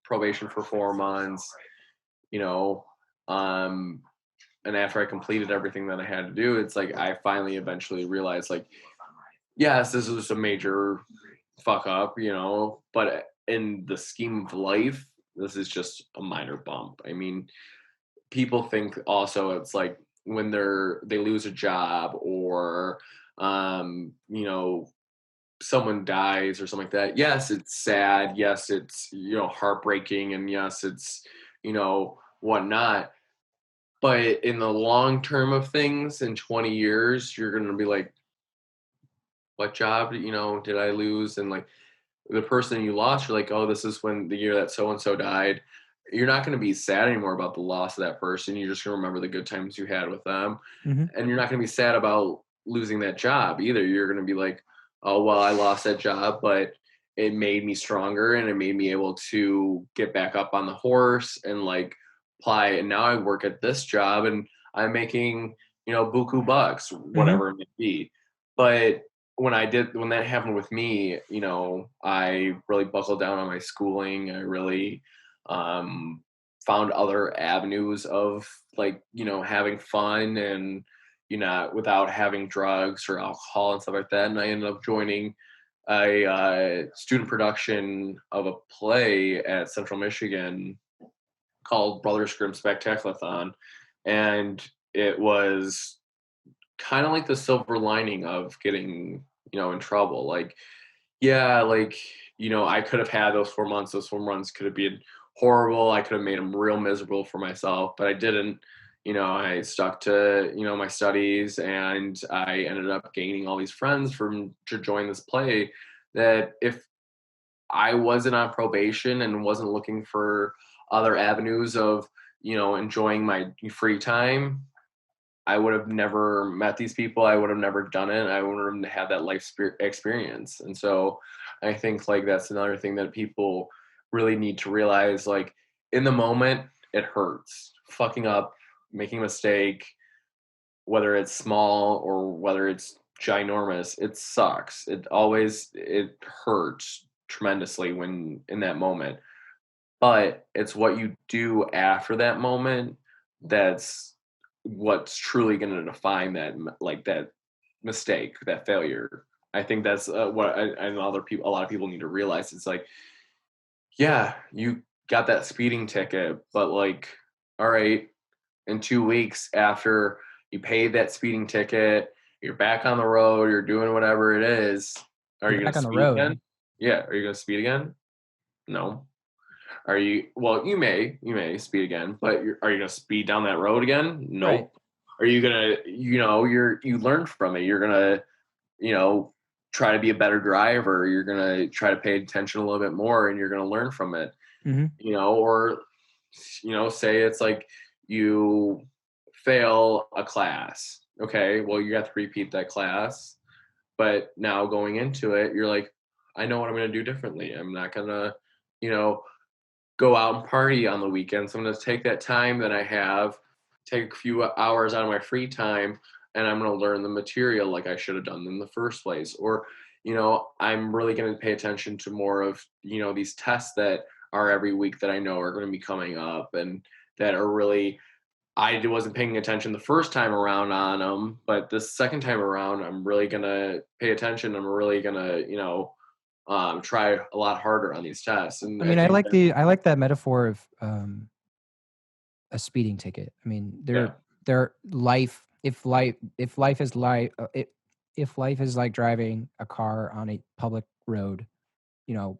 probation for 4 months, you know, um, and after I completed everything that I had to do, it's like I finally eventually realized, like, yes, this was a major fuck up, but in the scheme of life, this is just a minor bump. I mean, people think also it's like when they lose a job or someone dies or something like that. Yes, it's sad. Yes, it's heartbreaking, and yes, it's whatnot. But in the long term of things, in 20 years, you're gonna be like, what job did I lose? And like the person you lost, you're like, oh, this is when the year that so and so died. You're not going to be sad anymore about the loss of that person. You're just going to remember the good times you had with them. Mhm. And you're not going to be sad about losing that job either. You're going to be like, oh, well, I lost that job, but it made me stronger and it made me able to get back up on the horse and like apply. And now I work at this job and I'm making, buku bucks, whatever it may be. But when that happened with me, I really buckled down on my schooling. I really found other avenues of like, having fun and, without having drugs or alcohol and stuff like that. And I ended up joining a student production of a play at Central Michigan called Brothers Grimm Spectaculathon. And it was kind of like the silver lining of getting in trouble. Like, yeah, like I could have had those 4 months. Those 4 months could have been horrible. I could have made them real miserable for myself, but I didn't. I stuck to my studies, and I ended up gaining all these friends to join this play. That if I wasn't on probation and wasn't looking for other avenues of enjoying my free time, I would have never met these people. I would have never done it. I wouldn't have had that life experience. And so I think like that's another thing that people really need to realize. Like in the moment, it hurts. Fucking up, making a mistake, whether it's small or whether it's ginormous, it sucks. It hurts tremendously when in that moment. But it's what you do after that moment that's what's truly going to define that mistake, that failure. I think that's what and a lot of people need to realize. It's like, yeah, you got that speeding ticket, but like, all right, in 2 weeks after you paid that speeding ticket, you're back on the road, you're doing whatever it is. Are You're you going back to on the speed road. again? Yeah. Are you going to speed again? No. Are you? Well, you may speed again, but are you gonna speed down that road again? Nope. Right. Are you gonna? You learn from it. You're gonna, try to be a better driver. You're gonna try to pay attention a little bit more, and you're gonna learn from it. Mhm. Or, say it's like you fail a class. Okay, well, you have to repeat that class, but now going into it, you're like, I know what I'm gonna do differently. I'm not gonna, you know go out and party on the weekends. I'm going to take that time that I have, take a few hours out of my free time, and I'm going to learn the material like I should have done in the first place. Or, I'm really going to pay attention to more of, these tests that are every week that I know are going to be coming up and that are really, I wasn't paying attention the first time around on them, but the second time around, I'm really going to pay attention. I'm really going to, try a lot harder on these tests. And I mean, think I like that metaphor of a speeding ticket. I mean, yeah, their life if life is if life is like driving a car on a public road, you know,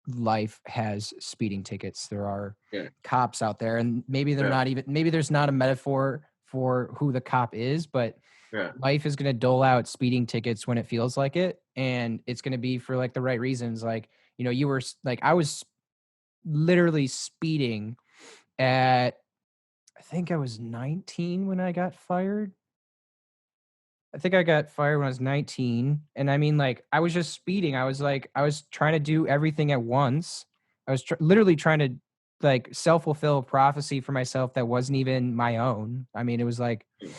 life has speeding tickets. There are yeah, cops out there, and maybe they're yeah, not even, maybe there's not a metaphor for who the cop is, but yeah, life is going to dole out speeding tickets when it feels like it, and it's going to be for like the right reasons. Like, you know, you were like, I was literally speeding at, I think I was 19 when I got fired. I think I got fired when I was 19. And I mean, like, I was just speeding. I was like, I was trying to do everything at once. I was literally trying to like self-fulfill a prophecy for myself that wasn't even my own. I mean, it was like yeah,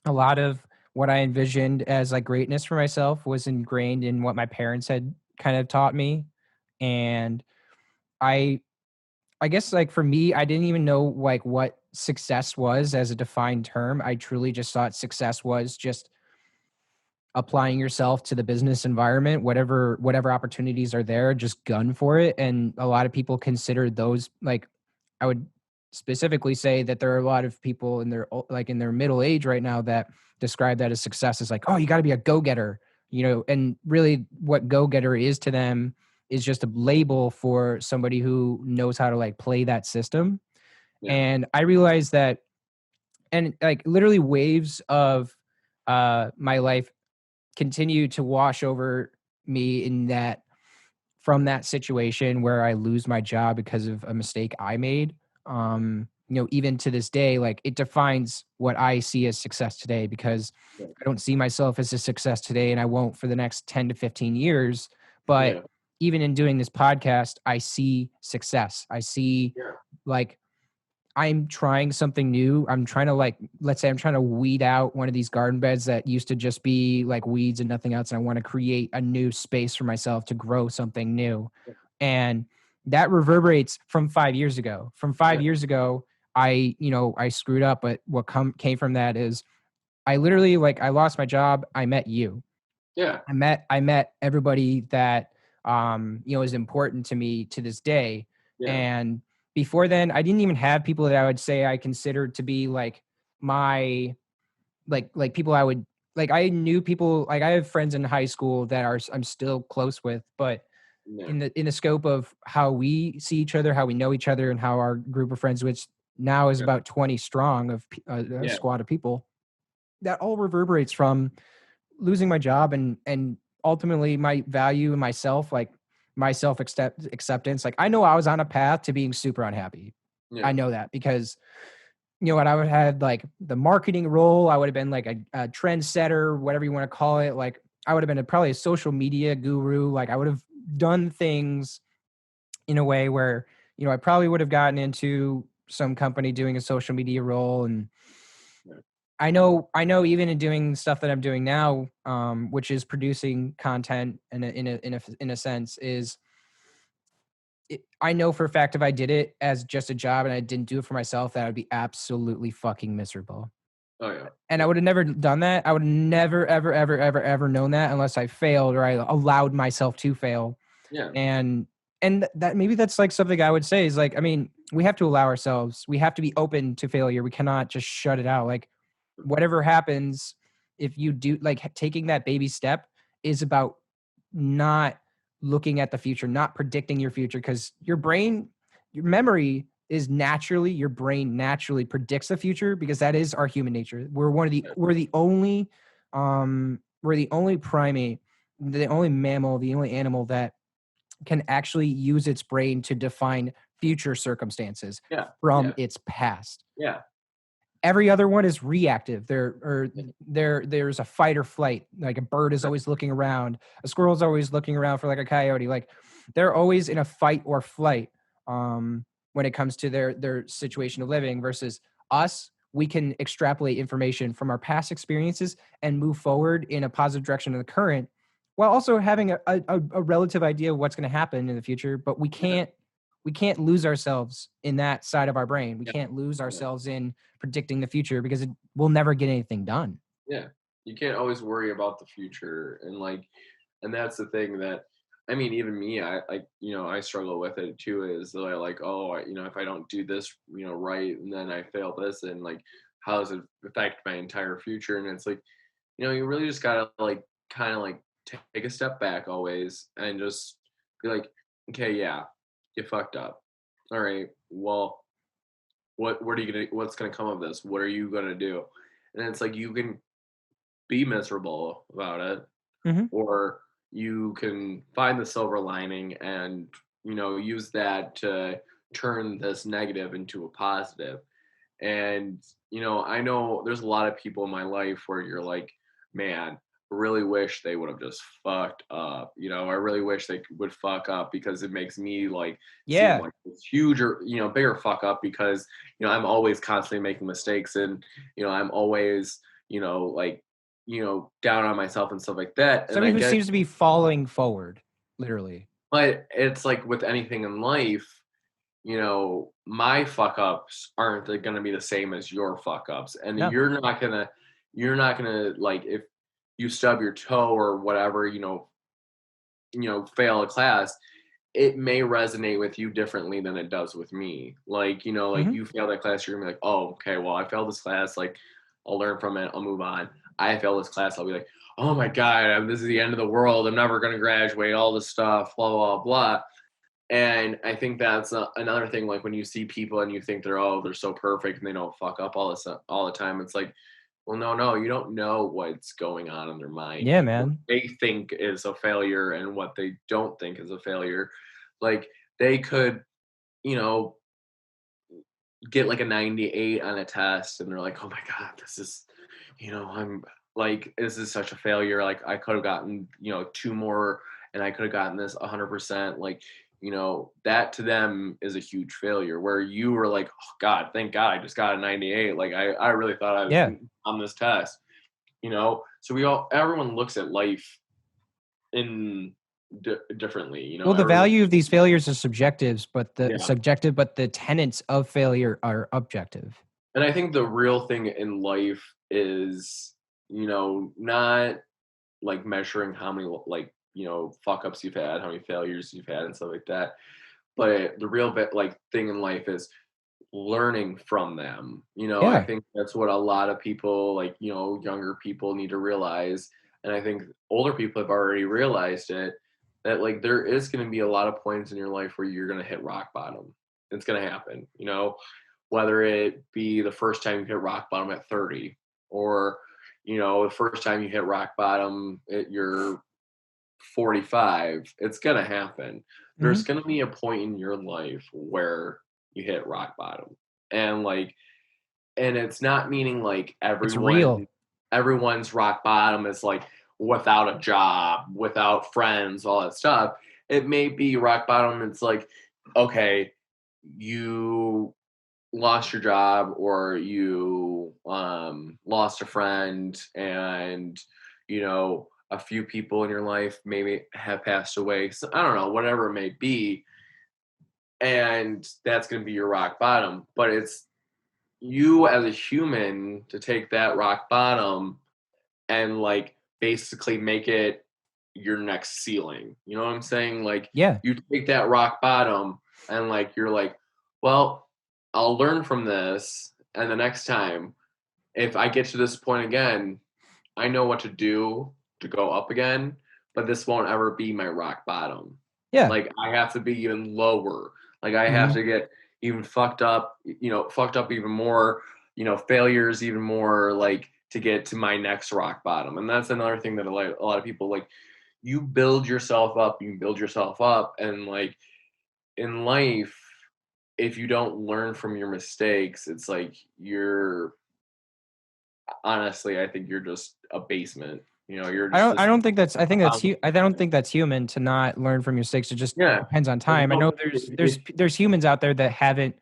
a lot of what I envisioned as like greatness for myself was ingrained in what my parents had kind of taught me. And I I guess like for me, I didn't even know like what success was as a defined term. I truly just thought success was just applying yourself to the business environment, whatever opportunities are there, just gun for it. And a lot of people consider those like, I would specifically say that there are a lot of people in their like in their middle age right now that describe that as success as like, oh, you got to be a go-getter, you know. And really what go-getter is to them is just a label for somebody who knows how to like play that system. yeah, And I realized that, and like literally waves of my life continue to wash over me in that, from that situation where I lose my job because of a mistake I made. You know, even to this day, like it defines what I see as success today, because yeah, I don't see myself as a success today, and I won't for the next 10 to 15 years. But yeah, even in doing this podcast, I see success. I see yeah, like I'm trying something new. I'm trying to like, let's say I'm trying to weed out one of these garden beds that used to just be like weeds and nothing else. And I want to create a new space for myself to grow something new. And that reverberates from 5 years ago. From five yeah, years ago, I screwed up, but what came from that is I literally like, I lost my job. I met you. yeah, I met everybody that is important to me to this day. yeah, And before then, I didn't even have people that I would say I considered to be like my like people I would like. I knew people, like I have friends in high school that I'm still close with, but yeah, in the scope of how we see each other, how we know each other, and how our group of friends, which now is yeah, about 20 strong of a yeah, squad of people, that all reverberates from losing my job and ultimately my value in myself, like my acceptance. Like I know I was on a path to being super unhappy. I yeah, know that because you know what, I would have had like the marketing role. I would have been like a trendsetter, whatever you want to call it. Like I would have been probably a social media guru. Like I would have done things in a way where, you know, I probably would have gotten into some company doing a social media role. And yeah, I know even in doing stuff that I'm doing now, which is producing content in a sense, is I know for a fact if I did it as just a job and I didn't do it for myself, that I would be absolutely fucking miserable. oh yeah, And I yeah, would have never done that. I would never, ever, ever, ever, ever known that unless I failed or I allowed myself to fail. yeah, And that maybe that's like something I would say is like, I mean, we have to allow ourselves, we have to be open to failure. We cannot just shut it out. Like whatever happens, if you do, like taking that baby step is about not looking at the future, not predicting your future, because your brain, your memory is naturally, your brain naturally predicts the future because that is our human nature. We're the only primate, the only mammal, the only animal that can actually use its brain to define future circumstances yeah, from yeah, its past. yeah, Every other one is reactive. There's a fight or flight. Like a bird is always looking around. A squirrel is always looking around for like a coyote. Like they're always in a fight or flight when it comes to their situation of living. Versus us, we can extrapolate information from our past experiences and move forward in a positive direction of the current, while also having a relative idea of what's going to happen in the future. But yeah, we can't lose ourselves in that side of our brain. We yeah, can't lose yeah, ourselves in predicting the future because we'll never get anything done. yeah. You can't always worry about the future, and like And that's the thing that, I mean, even me, I like, I struggle with it too, is that I like, oh, if I don't do this, right, and then I fail this, and like, how does it affect my entire future? And it's like, you really just gotta like kind of like take a step back always and just be like, okay, yeah, you fucked up. All right, well, what are you gonna what's gonna come of this? What are you gonna do? And it's like you can be miserable about it, Mm-hmm. or you can find the silver lining and use that to turn this negative into a positive. And I know there's a lot of people in my life where you're like, man, I really wish they would have just fucked up. I really wish they would fuck up, because it makes me like seem Yeah. like this huge or bigger fuck up, because I'm always constantly making mistakes, and I'm always like down on myself and stuff like that. And Somebody I who get, seems to be falling forward, literally. but it's like with anything in life, my fuck ups aren't going to be the same as your fuck ups. And No. you're not gonna like, if you stub your toe or whatever, fail a class, it may resonate with you differently than it does with me. Like, like Mhm. you fail that class, you're gonna be like, oh, okay, well, I failed this class. Like, I'll learn from it. I'll move on. I failed this class. I'll be like, oh my God, this is the end of the world. I'm never gonna graduate, all this stuff, blah, blah, blah. And I think that's another thing. Like when you see people and you think they're so perfect and they don't fuck up all the time. It's like, well, no, you don't know what's going on in their mind. Yeah, What man. they think is a failure and what they don't think is a failure. Like they could, you know, get like a 98 on a test and they're like, oh my God, this is, I'm like, this is such a failure. Like I could have gotten, two more and I could have gotten this 100%. Like, that to them is a huge failure, where you were like, oh God, thank God I just got a 98. Like I really thought I was Yeah. on this test, so everyone looks at life in differently, Well, the everyone. value of these failures is Yeah. subjective, but the tenets of failure are objective. And I think the real thing in life is, not like measuring how many like, fuck ups you've had, how many failures you've had and stuff like that. But the real bit like thing in life is learning from them. I Yeah. think that's what a lot of people, like, younger people need to realize. And I think older people have already realized it, that like there is going to be a lot of points in your life where you're going to hit rock bottom. It's going to happen, whether it be the first time you hit rock bottom at 30, or, the first time you hit rock bottom at your 45. It's going to happen. There's Hmm. going to be a point in your life where you hit rock bottom. And like, and it's not meaning like It's real. everyone's rock bottom is like without a job, without friends, all that stuff. It may be rock bottom. It's like, okay, you lost your job, or you lost a friend, and a few people in your life maybe have passed away, so I don't know, whatever it may be, and that's going to be your rock bottom. But it's you as a human to take that rock bottom and like basically make it your next ceiling. You know what I'm saying? Like Yeah. you take that rock bottom and like you're like, well, I'll learn from this, and the next time if I get to this point again, I know what to do to go up again, but this won't ever be my rock bottom. Yeah. Like I have to be even lower. Like I have Mhm. to get even fucked up even more, failures even more, like to get to my next rock bottom. And that's another thing that a lot of people like, you build yourself up, and like in life, if you don't learn from your mistakes, it's like you're honestly, I think you're just a basement. You're I just don't. I this. don't think that's. I think that's. Um, I don't think that's human to not learn from your mistakes. It just yeah, depends on like time. I know there's humans out there that haven't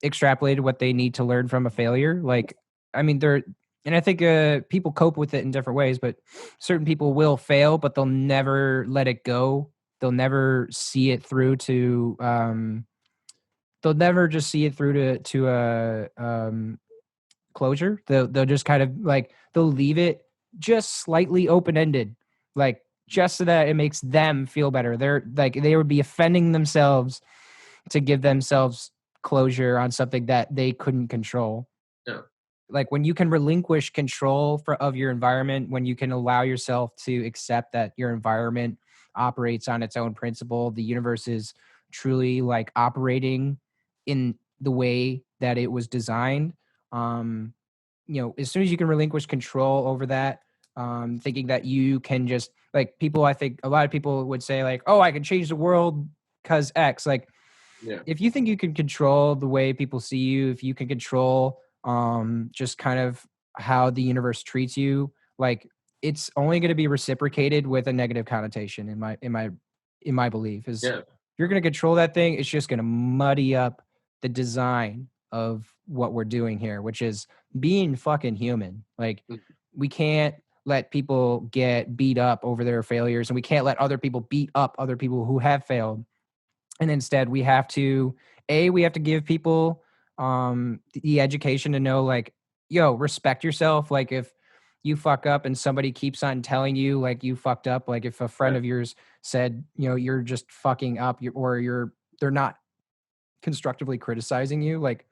extrapolated what they need to learn from a failure. Like, I mean, and I think people cope with it in different ways. But certain people will fail, but they'll never let it go. They'll never see it through to. They'll never just see it through to a closure. They'll just kind of like they'll leave it just slightly open ended. Like just so that it makes them feel better. They're like, they would be offending themselves to give themselves closure on something that they couldn't control. Yeah. Like when you can relinquish control of your environment, when you can allow yourself to accept that your environment operates on its own principle, the universe is truly like operating in the way that it was designed. As soon as you can relinquish control over that, thinking that you can just like people, I think a lot of people would say like, oh, I can change the world because X. Like, Yeah. if you think you can control the way people see you, if you can control just kind of how the universe treats you, like it's only going to be reciprocated with a negative connotation in my belief is Yeah. if you're going to control that thing, it's just going to muddy up the design of what we're doing here, which is being fucking human. Like we can't let people get beat up over their failures, and we can't let other people beat up other people who have failed. And instead we have to give people the education to know like, yo, respect yourself. Like if you fuck up and somebody keeps on telling you like you fucked up, like if a friend of yours said, you're just fucking up, they're not constructively criticizing you, like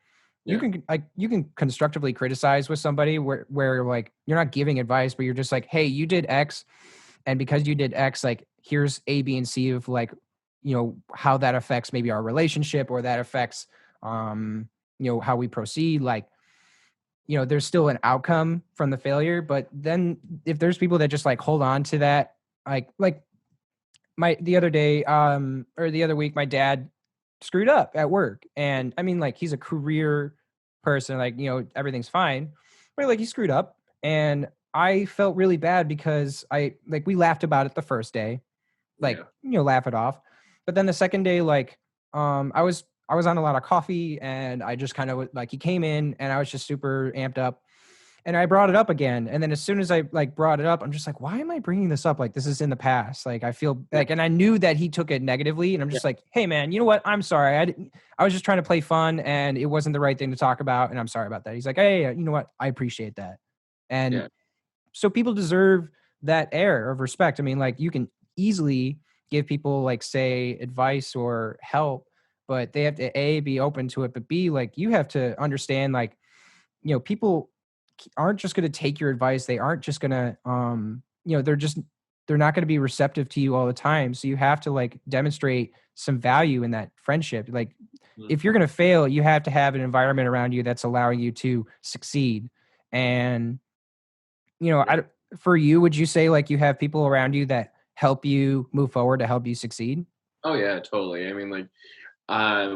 you can constructively criticize with somebody where like you're not giving advice, but you're just like, hey, you did X, and because you did X, like here's A, B, and C of like, how that affects maybe our relationship, or that affects how we proceed. Like, there's still an outcome from the failure, but then if there's people that just like hold on to that, like the other day or the other week, my dad screwed up at work, and I mean, like he's a career person, like everything's fine, but like he screwed up, and I felt really bad because we laughed about it the first day, like laugh it off, but then the second day, like I was on a lot of coffee, and I just kind of like, he came in and I was just super amped up, and I brought it up again. And then as soon as I like brought it up, I'm just like, why am I bringing this up? Like, this is in the past. Like, I feel like, and I knew that he took it negatively, and I'm just like, hey man, you know what? I'm sorry. I was just trying to play fun, and it wasn't the right thing to talk about. And I'm sorry about that. He's like, hey, you know what? I appreciate that. And so people deserve that air of respect. I mean, like you can easily give people like, say, advice or help, but they have to be open to it, but B, like you have to understand, like, people aren't just going to take your advice. They aren't just going to, they're not going to be receptive to you all the time. So you have to like demonstrate some value in that friendship. Like if you're going to fail, you have to have an environment around you that's allowing you to succeed. And, for you, would you say like you have people around you that help you move forward, to help you succeed? Oh yeah, totally. I mean, like,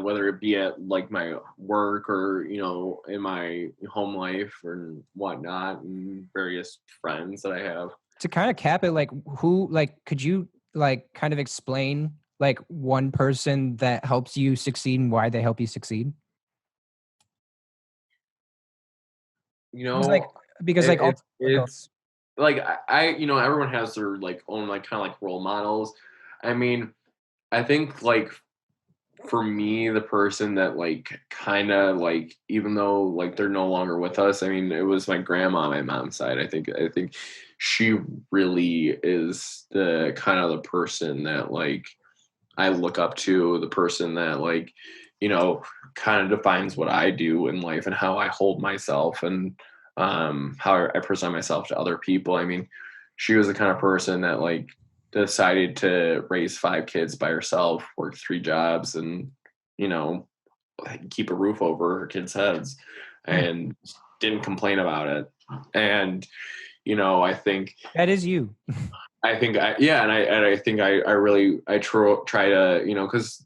whether it be at like my work or in my home life or whatnot, and various friends that I have. To kind of cap it, like who, like, could you like kind of explain like one person that helps you succeed and why they help you succeed? It's like, because like It's like everyone has their like own like kind of like role models. I mean, I think like for me, the person that like kind of like, even though like they're no longer with us, I mean, it was my grandma on my mom's side. I think she really is the kind of the person that like I look up to, the person that like kind of defines what I do in life and how I hold myself, and how I present myself to other people. I mean, she was the kind of person that like decided to raise 5 kids by herself, work 3 jobs, and keep a roof over her kids' heads, and didn't complain about it. And I think that is you. I think I think I really try to because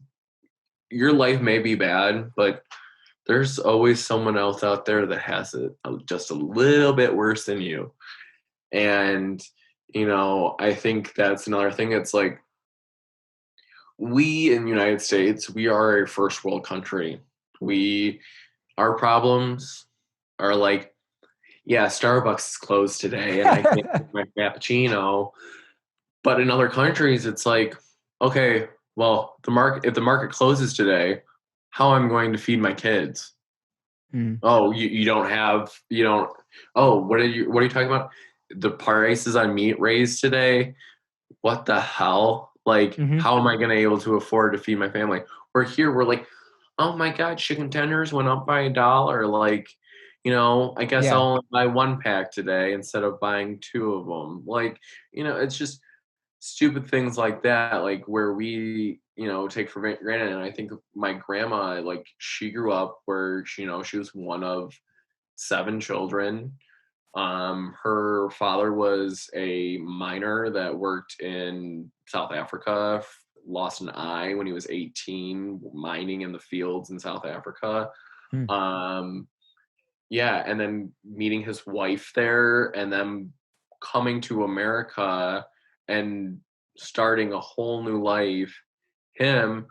your life may be bad, but there's always someone else out there that has it just a little bit worse than you. And I think that's another thing. It's like, we in the United States, we are a first world country. Our problems are like, yeah, Starbucks is closed today and I can't get my cappuccino. But in other countries, it's like, okay, well, if the market closes today, how am I going to feed my kids? Oh, you don't. Oh, what are you talking about? The prices on meat raised today. what the hell? Like, Mhm. how am I going to able to afford to feed my family? We're here, we're like, oh my God, chicken tenders went up by $1. Like, I guess Yeah. I'll only buy one pack today instead of buying two of them. Like, it's just stupid things like that, like where we, take for granted. And I think my grandma, like, she grew up where, she was one of 7 children. Her father was a miner that worked in South Africa, lost an eye when he was 18, mining in the fields in South Africa. Hmm. Yeah, and then meeting his wife there, and then coming to America and starting a whole new life. Him,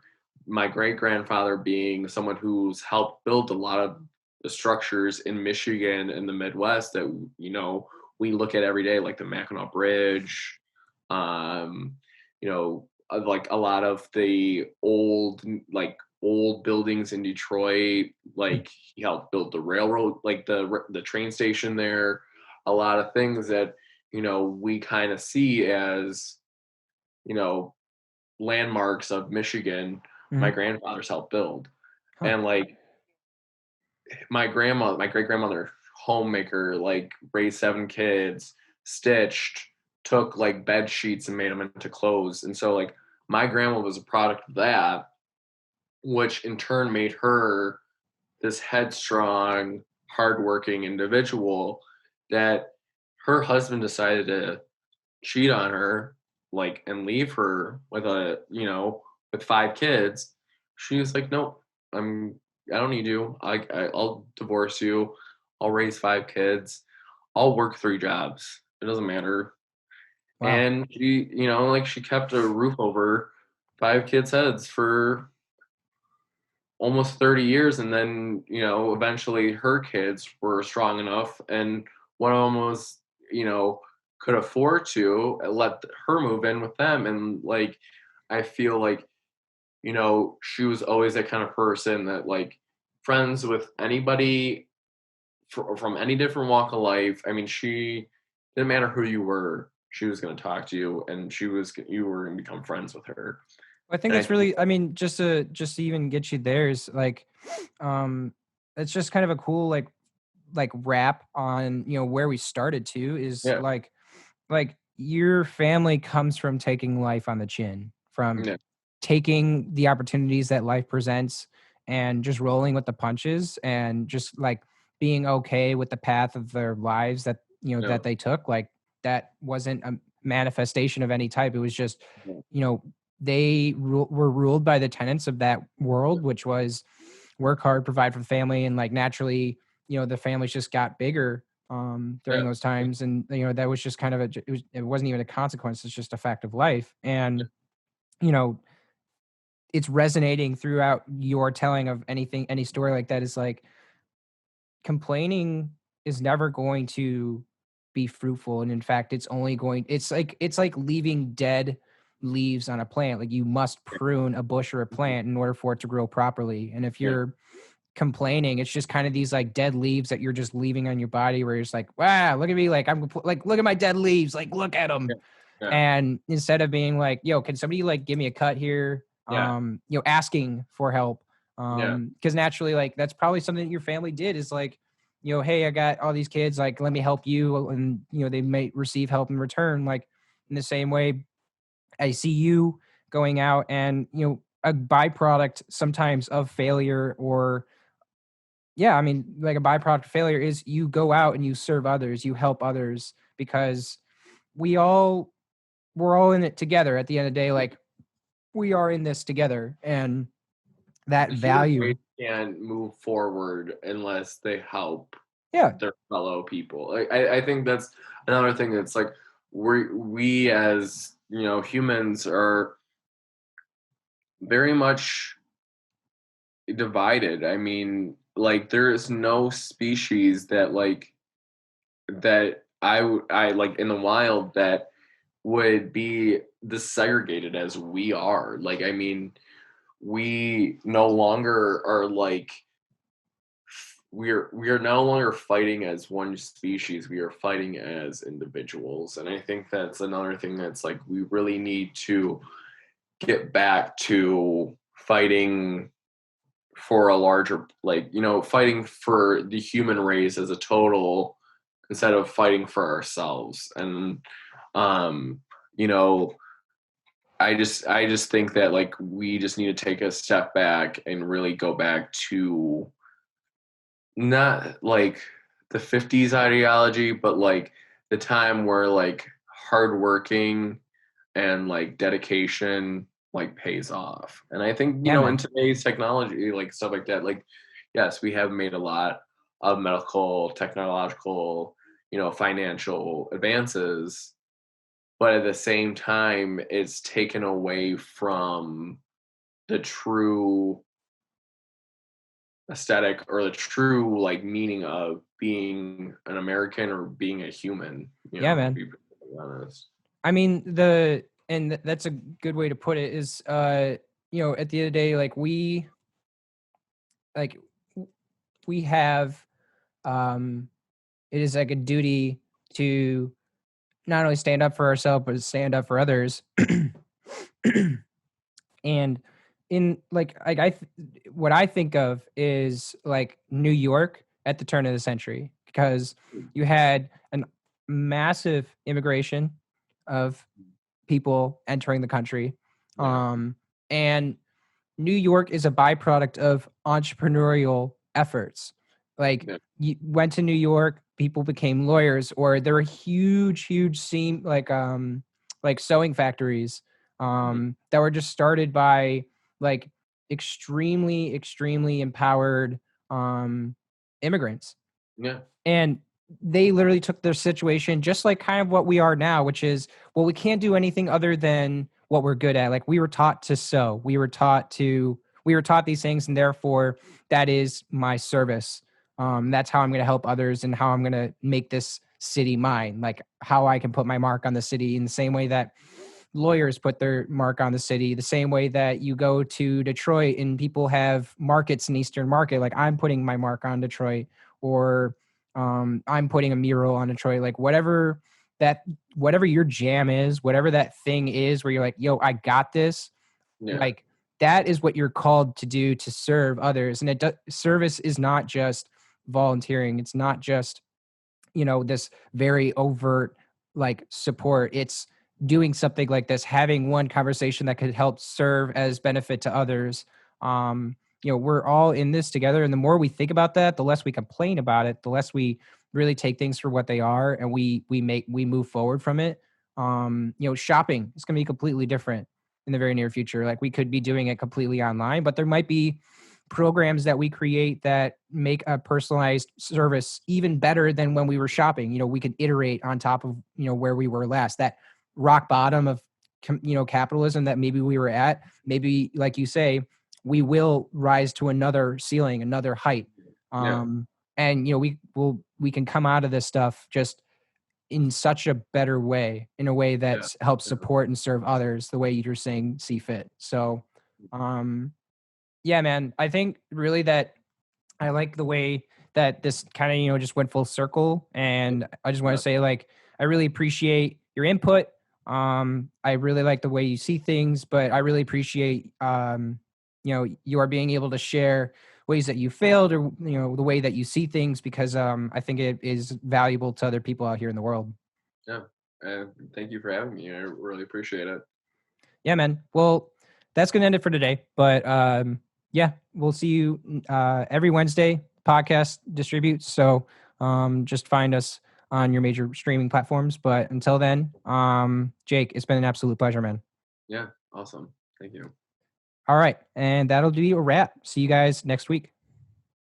my great grandfather, being someone who's helped build a lot of the structures in Michigan and the Midwest that we look at every day, like the Mackinac Bridge, like a lot of the old buildings in Detroit. Like, he helped build the railroad, like the train station there. A lot of things that we kind of see as you know landmarks of Michigan. My Mhm. grandfather's helped build, Huh. and like my grandma, my great grandmother, homemaker, like raised 7 kids, stitched, took like bed sheets and made them into clothes. And so like my grandma was a product of that, which in turn made her this headstrong, hardworking individual that her husband decided to cheat on her, like, and leave her with with 5 kids. She was like, nope, I don't need you. I'll divorce you. I'll raise 5 kids. I'll work 3 jobs. It doesn't matter. Wow. And she, like, she kept a roof over 5 kids' heads for almost 30 years. And then, eventually her kids were strong enough, and one of them was, could afford to let her move in with them. And like, I feel like, she was always that kind of person that, like, friends with anybody from any different walk of life. I mean, she didn't matter who you were, she was going to talk to you, and you were going to become friends with her. I think And I that's think, really, I mean, just to even get you there is like, um, it's just kind of a cool like wrap on where we started to is yeah, like your family comes from taking life on the chin, from yeah, taking the opportunities that life presents and just rolling with the punches and just like being okay with the path of their lives that yeah, that they took. Like, that wasn't a manifestation of any type. It was just yeah, you know they were ruled by the tenets of that world, which was work hard, provide for the family, and like naturally the families just got bigger during yeah, those times. And that was just kind of it wasn't even a consequence, it's just a fact of life. And you know it's resonating throughout your telling of any story like that is like, complaining is never going to be fruitful. And in fact, it's like leaving dead leaves on a plant. Like, you must prune a bush or a plant in order for it to grow properly. And if yeah, you're complaining, it's just kind of these like dead leaves that you're just leaving on your body, where you're just like, wow, look at me, like like, look at my dead leaves, like, look at them. yeah, yeah, And instead of being like, yo, can somebody like give me a cut here, yeah, asking for help, yeah, because naturally, like, that's probably something that your family did, is like, hey, I got all these kids, like, let me help you. And they may receive help in return. Like, in the same way, I see you going out, and a byproduct sometimes of failure, or yeah, I mean, like, a byproduct of failure is you go out and you serve others, you help others, because we all we're all in it together at the end of the day. Like, we are in this together, and that the human value. race can't move forward unless they help Yeah. their fellow people. I think that's another thing that's like, we as humans are very much divided. I mean, like, there is no species that I like in the wild that would be this segregated as we are. Like, I mean, we no longer are like we are no longer fighting as one species. We are fighting as individuals, and I think that's another thing that's like we really need to get back to fighting for a larger, like, fighting for the human race as a total instead of fighting for ourselves. And um you know I just think that like we just need to take a step back and really go back to not like the 50s ideology, but like the time where like hardworking and like dedication like pays off. And I think, Yeah, in man. today's technology, like stuff like that, like, yes, we have made a lot of medical, technological, financial advances, but at the same time, it's taken away from the true aesthetic or the true like meaning of being an American or being a human, Yeah, to man. be perfectly honest. I mean, that's a good way to put it is, at the end of the day, like we have, it is like a duty to not only stand up for ourselves, but stand up for others. And in what I think of is like New York at the turn of the century, because you had a massive immigration of people entering the country. Yeah. And New York is a byproduct of entrepreneurial efforts. Like, Yeah. you went to New York, people became lawyers, or there were huge seam like sewing factories that were just started by like extremely empowered immigrants. Yeah. And they literally took their situation just like kind of what we are now, which is, well, we can't do anything other than what we're good at. Like, we were taught to sew, we were taught these things, and therefore that is my service. That's how I'm going to help others and how I'm going to make this city mine, like how I can put my mark on the city in the same way that lawyers put their mark on the city, the same way that you go to Detroit and people have markets in Eastern Market. Like, I'm putting my mark on Detroit, or I'm putting a mural on Detroit. Like, whatever your jam is, whatever that thing is where you're like, yo, I got this. Yeah. Like, that is what you're called to do, to serve others. And service is not just volunteering. It's not just, this very overt like support. It's doing something like this, having one conversation that could help serve as benefit to others. We're all in this together, and the more we think about that, the less we complain about it, the less we really take things for what they are, and we move forward from it. Shopping is going to be completely different in the very near future. Like, we could be doing it completely online, but there might be programs that we create that make a personalized service even better than when we were shopping. We could iterate on top of, where we were last. That rock bottom of, capitalism that maybe we were at, maybe, like you say, we will rise to another ceiling, another height. Yeah. And, we can come out of this stuff just in such a better way, in a way that helps support and serve others the way you're saying see fit. So, yeah, man, I think really that I like the way that this kind of, just went full circle. And I just want to say, like, I really appreciate your input. I really like the way you see things, but I really appreciate, you are being able to share ways that you failed, or, the way that you see things, because I think it is valuable to other people out here in the world. Yeah. Thank you for having me. I really appreciate it. Yeah, man. Well, that's going to end it for today. But yeah, we'll see you every Wednesday. Podcast distributes. So just find us on your major streaming platforms. But until then, Jake, it's been an absolute pleasure, man. Yeah. Awesome. Thank you. All right. And that'll be a wrap. See you guys next week.